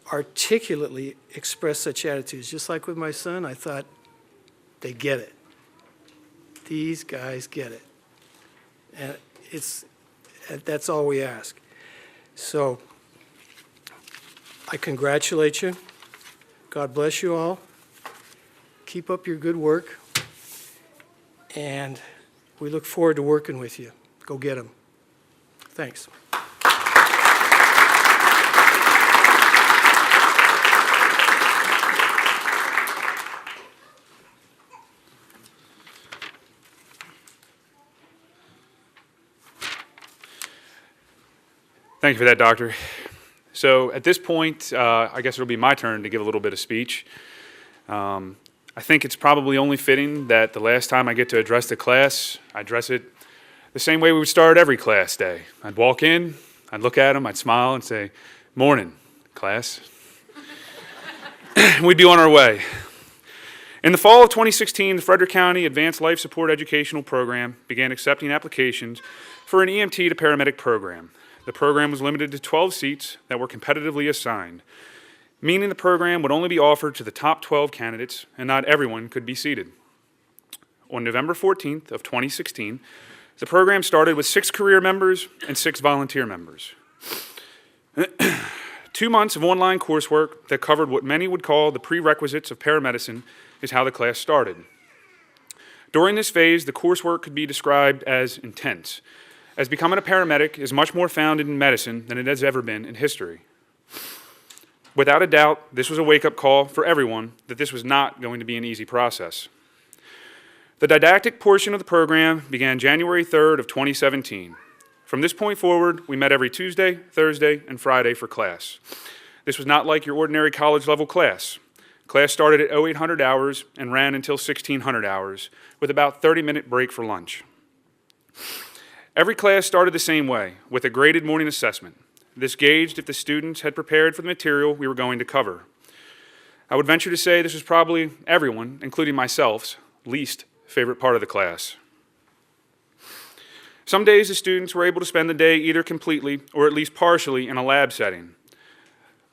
articulately express such attitudes. Just like with my son, I thought, they get it. These guys get it. And that's all we ask. So I congratulate you. God bless you all. Keep up your good work. And we look forward to working with you. Go get them. Thanks. Thank you for that, Doctor. So at this point, I guess it'll be my turn to give a little bit of speech. I think it's probably only fitting that the last time I get to address the class, I address it the same way we would start every class day. I'd walk in, I'd look at them, I'd smile and say, "Morning, class." We'd be on our way. In the fall of 2016, the Frederick County Advanced Life Support Educational Program began accepting applications for an EMT to paramedic program. The program was limited to 12 seats that were competitively assigned, meaning the program would only be offered to the top 12 candidates and not everyone could be seated. On November 14th of 2016, the program started with 6 career members and 6 volunteer members. 2 months of online coursework that covered what many would call the prerequisites of paramedicine is how the class started. During this phase, the coursework could be described as intense, as becoming a paramedic is much more founded in medicine than it has ever been in history. Without a doubt, this was a wake-up call for everyone that this was not going to be an easy process. The didactic portion of the program began January 3rd of 2017. From this point forward, we met every Tuesday, Thursday, and Friday for class. This was not like your ordinary college-level class. Class started at 0800 hours and ran until 1600 hours, with about 30-minute break for lunch. Every class started the same way, with a graded morning assessment. This gauged if the students had prepared for the material we were going to cover. I would venture to say this was probably everyone, including myself's, least favorite part of the class. Some days the students were able to spend the day either completely or at least partially in a lab setting.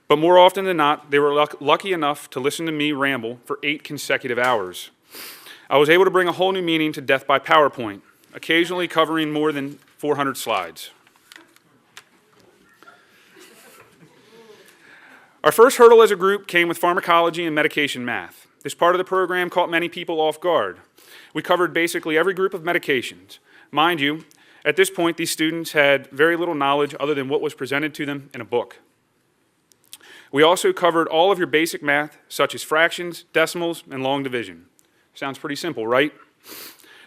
But more often than not, they were lucky enough to listen to me ramble for 8 consecutive hours. I was able to bring a whole new meaning to death by PowerPoint, occasionally covering more than 400 slides. Our first hurdle as a group came with pharmacology and medication math. This part of the program caught many people off guard. We covered basically every group of medications. Mind you, at this point, these students had very little knowledge other than what was presented to them in a book. We also covered all of your basic math, such as fractions, decimals, and long division. Sounds pretty simple, right?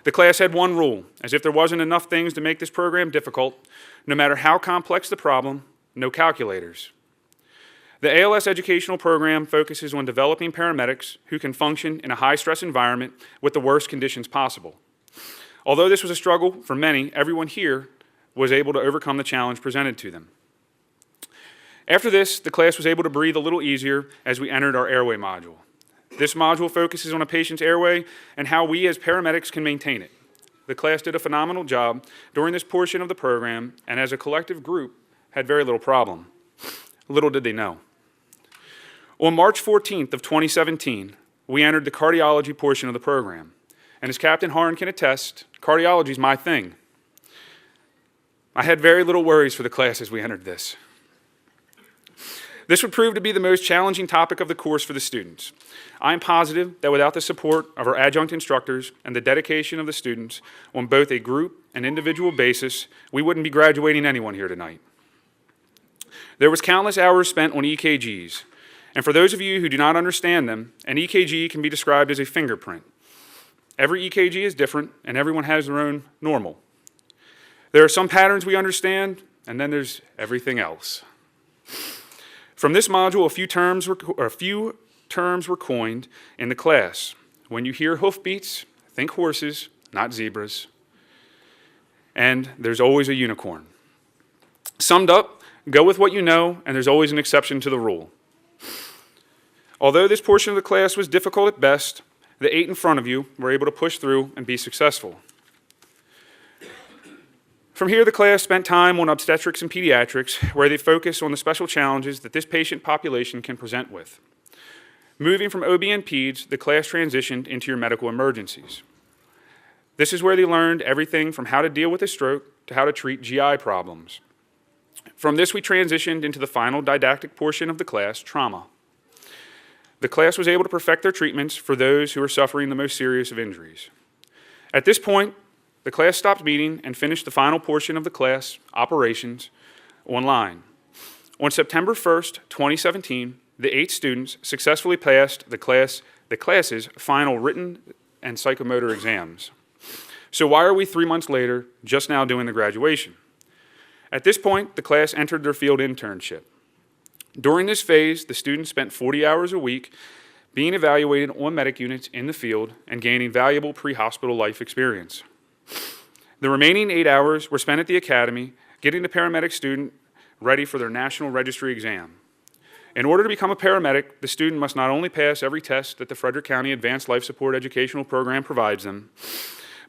The class had one rule, as if there wasn't enough things to make this program difficult, no matter how complex the problem, no calculators. The ALS educational program focuses on developing paramedics who can function in a high-stress environment with the worst conditions possible. Although this was a struggle for many, everyone here was able to overcome the challenge presented to them. After this, the class was able to breathe a little easier as we entered our airway module. This module focuses on a patient's airway and how we as paramedics can maintain it. The class did a phenomenal job during this portion of the program, and as a collective group, had very little problem. Little did they know. On March 14th of 2017, we entered the cardiology portion of the program. And as Captain Harn can attest, cardiology is my thing. I had very little worries for the class as we entered this. This would prove to be the most challenging topic of the course for the students. I am positive that without the support of our adjunct instructors and the dedication of the students on both a group and individual basis, we wouldn't be graduating anyone here tonight. There was countless hours spent on EKGs. And for those of you who do not understand them, an EKG can be described as a fingerprint. Every EKG is different, and everyone has their own normal. There are some patterns we understand, and then there's everything else. From this module, a few terms were coined in the class. When you hear hoofbeats, think horses, not zebras. And there's always a unicorn. Summed up, go with what you know, and there's always an exception to the rule. Although this portion of the class was difficult at best, the 8 in front of you were able to push through and be successful. From here, the class spent time on obstetrics and pediatrics, where they focused on the special challenges that this patient population can present with. Moving from OB and peds, the class transitioned into your medical emergencies. This is where they learned everything from how to deal with a stroke to how to treat GI problems. From this, we transitioned into the final didactic portion of the class, trauma. The class was able to perfect their treatments for those who were suffering the most serious of injuries. At this point, the class stopped meeting and finished the final portion of the class, operations, online. On September 1st, 2017, the 8 students successfully passed the class's final written and psychomotor exams. So why are we 3 months later just now doing the graduation? At this point, the class entered their field internship. During this phase, the students spent 40 hours a week being evaluated on medic units in the field and gaining valuable pre-hospital life experience. The remaining 8 hours were spent at the academy getting the paramedic student ready for their national registry exam. In order to become a paramedic, the student must not only pass every test that the Frederick County Advanced Life Support Educational Program provides them,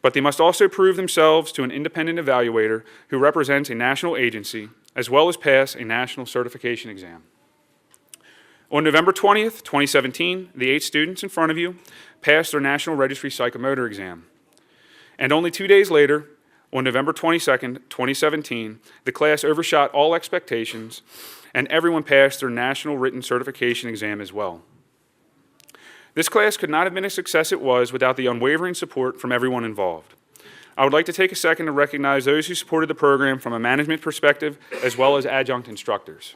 but they must also prove themselves to an independent evaluator who represents a national agency, as well as pass a national certification exam. On November 20th, 2017, the 8 students in front of you passed their national registry psychomotor exam. And only 2 days later, on November 22nd, 2017, the class overshot all expectations, and everyone passed their national written certification exam as well. This class could not have been a success it was without the unwavering support from everyone involved. I would like to take a second to recognize those who supported the program from a management perspective, as well as adjunct instructors.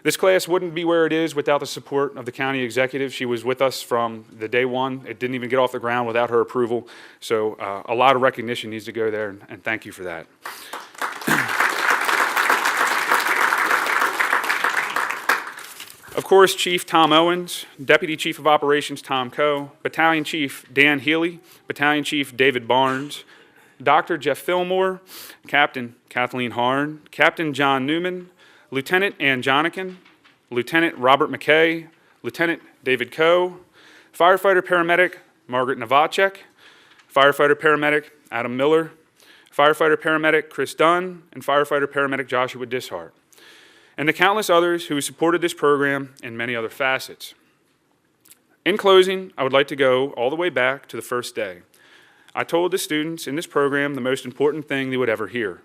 This class wouldn't be where it is without the support of the county executive. She was with us from the day one. It didn't even get off the ground without her approval. So a lot of recognition needs to go there, and thank you for that. Of course, Chief Tom Owens, Deputy Chief of Operations Tom Coe, Battalion Chief Dan Healy, Battalion Chief David Barnes, Dr. Jeff Fillmore, Captain Kathleen Harn, Captain John Newman, Lieutenant Ann Jonikin, Lieutenant Robert McKay, Lieutenant David Coe, Firefighter Paramedic Margaret Novacek, Firefighter Paramedic Adam Miller, Firefighter Paramedic Chris Dunn, and Firefighter Paramedic Joshua Dishart, and the countless others who supported this program in many other facets. In closing, I would like to go all the way back to the first day. I told the students in this program the most important thing they would ever hear.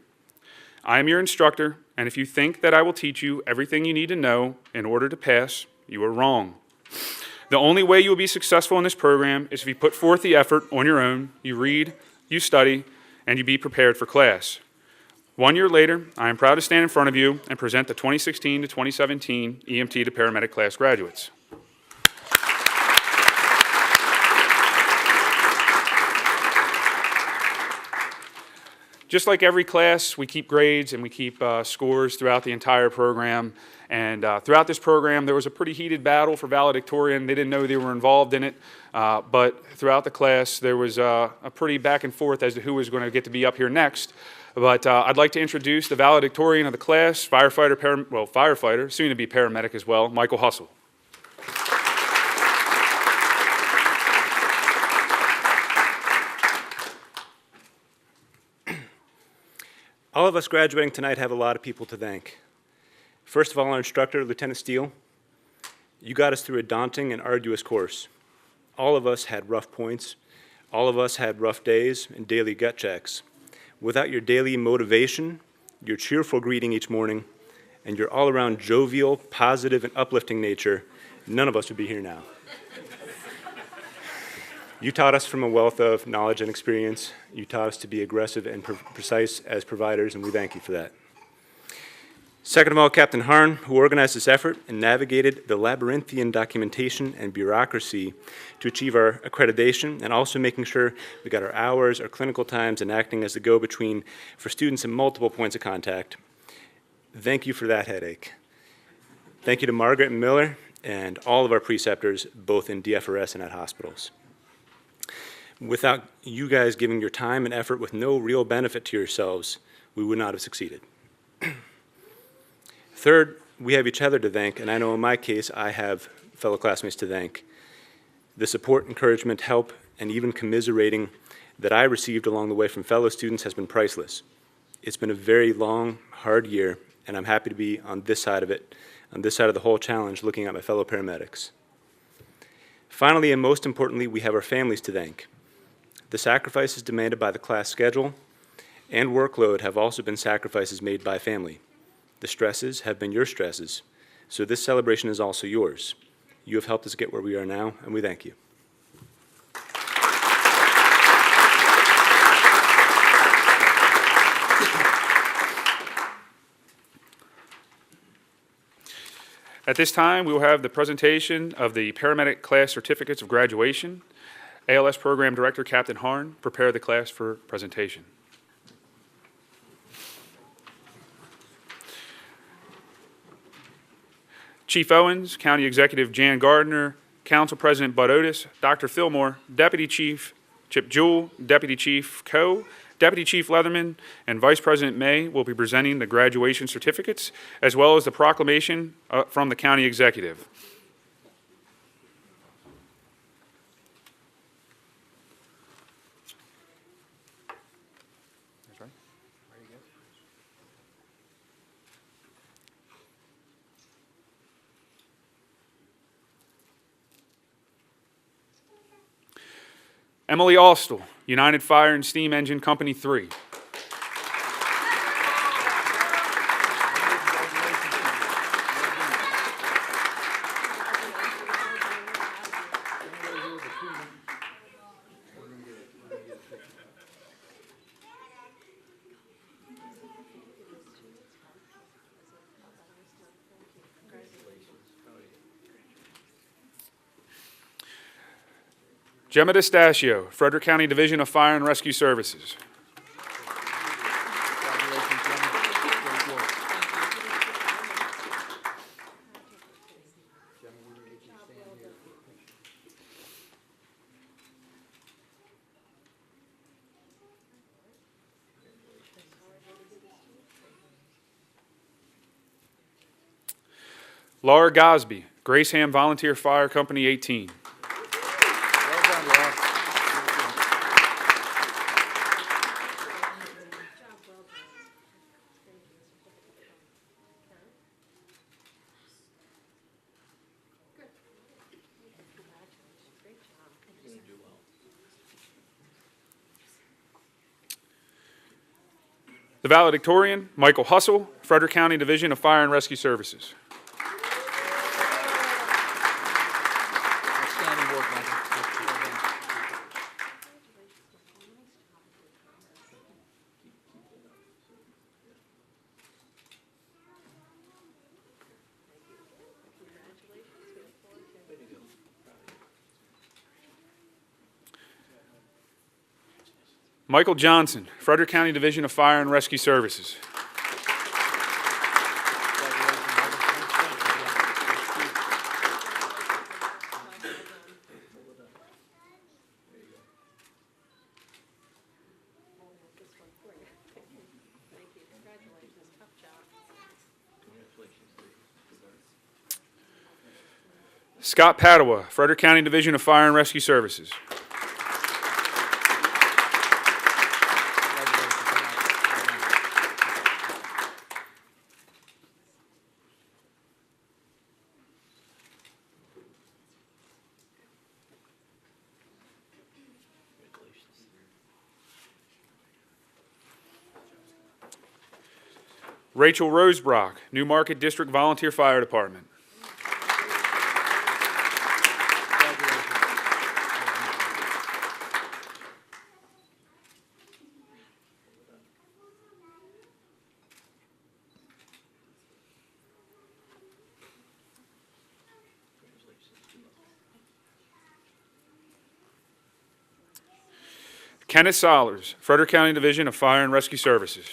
I am your instructor, and if you think that I will teach you everything you need to know in order to pass, you are wrong. The only way you will be successful in this program is if you put forth the effort on your own, you read, you study, and you be prepared for class. 1 year later, I am proud to stand in front of you and present the 2016 to 2017 EMT to paramedic class graduates. Just like every class, we keep grades and we keep scores throughout the entire program. And throughout this program, there was a pretty heated battle for valedictorian. They didn't know they were involved in it. But throughout the class, there was a pretty back and forth as to who was going to get to be up here next. But I'd like to introduce the valedictorian of the class, firefighter, soon to be paramedic as well, Michael Hussle. All of us graduating tonight have a lot of people to thank. First of all, our instructor, Lieutenant Steele. You got us through a daunting and arduous course. All of us had rough points. All of us had rough days and daily gut checks. Without your daily motivation, your cheerful greeting each morning, and your all-around jovial, positive, and uplifting nature, none of us would be here now. You taught us from a wealth of knowledge and experience. You taught us to be aggressive and precise as providers, and we thank you for that. Second of all, Captain Harn, who organized this effort and navigated the labyrinthian documentation and bureaucracy to achieve our accreditation, and also making sure we got our hours, our clinical times, and acting as the go-between for students in multiple points of contact. Thank you for that headache. Thank you to Margaret and Miller and all of our preceptors, both in DFRS and at hospitals. Without you guys giving your time and effort with no real benefit to yourselves, we would not have succeeded. Third, we have each other to thank, and I know in my case, I have fellow classmates to thank. The support, encouragement, help, and even commiserating that I received along the way from fellow students has been priceless. It's been a very long, hard year, and I'm happy to be on this side of it, on this side of the whole challenge, looking at my fellow paramedics. Finally, and most importantly, we have our families to thank. The sacrifices demanded by the class schedule and workload have also been sacrifices made by family. The stresses have been your stresses, so this celebration is also yours. You have helped us get where we are now, and we thank you. At this time, we will have the presentation of the Paramedic Class Certificates of Graduation. ALS Program Director Captain Harn, prepare the class for presentation. Chief Owens, County Executive Jan Gardner, Council President Bud Otis, Dr. Fillmore, Deputy Chief Chip Jewell, Deputy Chief Coe, Deputy Chief Leatherman, and Vice President May will be presenting the graduation certificates, as well as the proclamation from the County Executive. Emily Austell, United Fire and Steam Engine Company 3. Gemma DeStasio, Frederick County Division of Fire and Rescue Services. Laura Gosby, Graceham Volunteer Fire Company 18. The valedictorian, Michael Hussle, Frederick County Division of Fire and Rescue Services. Outstanding work, Michael. Michael Johnson, Frederick County Division of Fire and Rescue Services. Scott Padua, Frederick County Division of Fire and Rescue Services. Rachel Rosebrock, Newmarket District Volunteer Fire Department. Kenneth Solers, Frederick County Division of Fire and Rescue Services.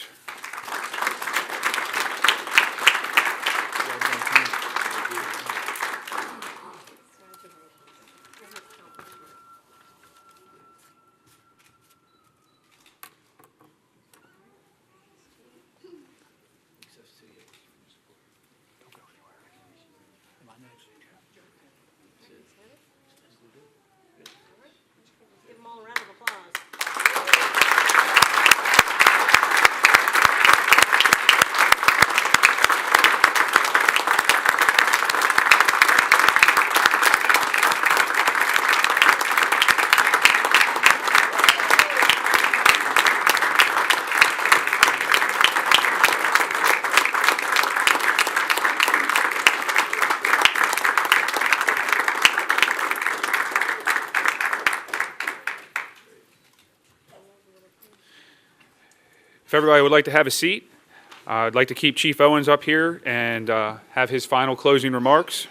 Give them all a round of applause. If everybody would like to have a seat, I'd like to keep Chief Owens up here and have his final closing remarks.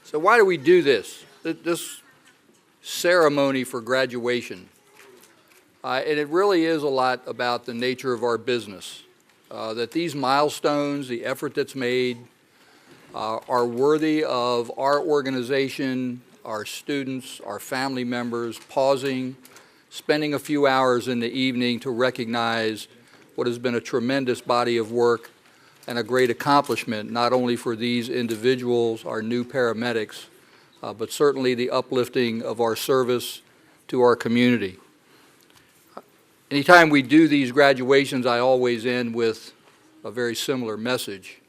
So why do we do this? This ceremony for graduation. And it really is a lot about the nature of our business. That these milestones, the effort that's made, are worthy of our organization, our students, our family members pausing, spending a few hours in the evening to recognize what has been a tremendous body of work and a great accomplishment, not only for these individuals, our new paramedics, but certainly the uplifting of our service to our community. Anytime we do these graduations, I always end with a very similar message.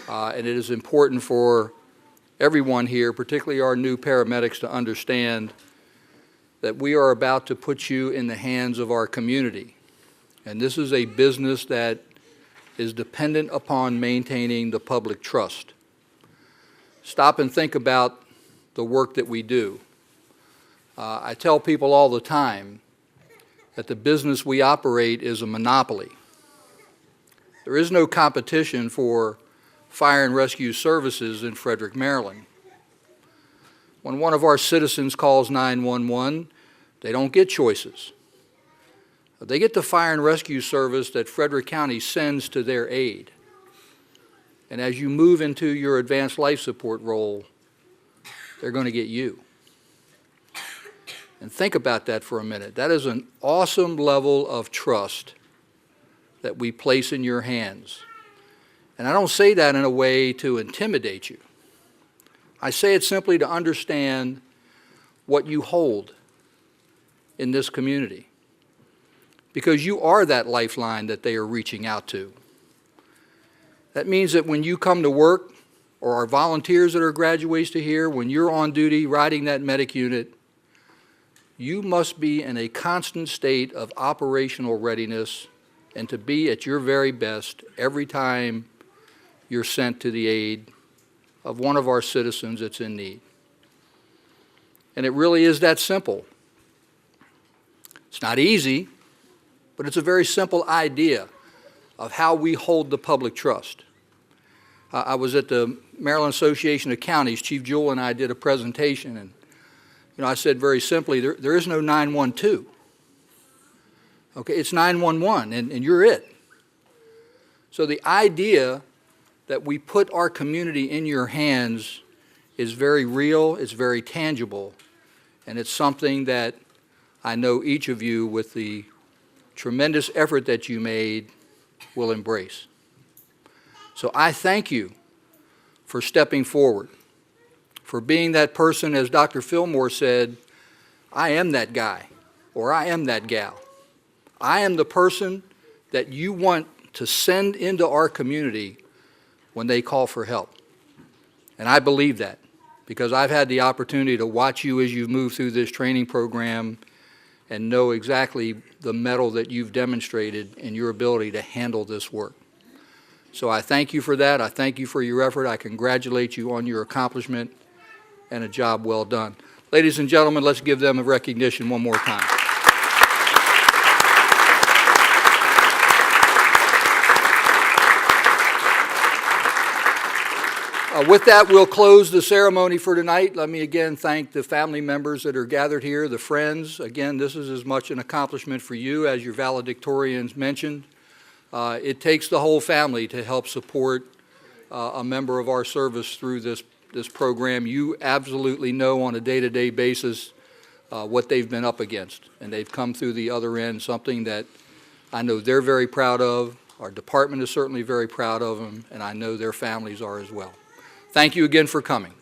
And it is important for everyone here, particularly our new paramedics, to understand that we are about to put you in the hands of our community. And this is a business that is dependent upon maintaining the public trust. Stop and think about the work that we do. I tell people all the time that the business we operate is a monopoly. There is no competition for fire and rescue services in Frederick, Maryland. When one of our citizens calls 911, they don't get choices. They get the fire and rescue service that Frederick County sends to their aid. And as you move into your advanced life support role, they're going to get you. And think about that for a minute. That is an awesome level of trust that we place in your hands. And I don't say that in a way to intimidate you. I say it simply to understand what you hold in this community. Because you are that lifeline that they are reaching out to. That means that when you come to work, or our volunteers that are graduates to here, when you're on duty riding that medic unit, you must be in a constant state of operational readiness and to be at your very best every time you're sent to the aid of one of our citizens that's in need. And it really is that simple. It's not easy, but it's a very simple idea of how we hold the public trust. I was at the Maryland Association of Counties. Chief Jewell and I did a presentation, and I said very simply, there is no 912. Okay, it's 911, and you're it. So the idea that we put our community in your hands is very real, it's very tangible, and it's something that I know each of you, with the tremendous effort that you made, will embrace. So I thank you for stepping forward, for being that person. As Dr. Fillmore said, I am that guy, or I am that gal. I am the person that you want to send into our community when they call for help. And I believe that because I've had the opportunity to watch you as you've moved through this training program and know exactly the mettle that you've demonstrated in your ability to handle this work. So I thank you for that. I thank you for your effort. I congratulate you on your accomplishment and a job well done. Ladies and gentlemen, let's give them a recognition one more time. With that, we'll close the ceremony for tonight. Let me again thank the family members that are gathered here, the friends. Again, this is as much an accomplishment for you as your valedictorians mentioned. It takes the whole family to help support a member of our service through this program. You absolutely know on a day-to-day basis what they've been up against, and they've come through the other end, something that I know they're very proud of. Our department is certainly very proud of them, and I know their families are as well. Thank you again for coming.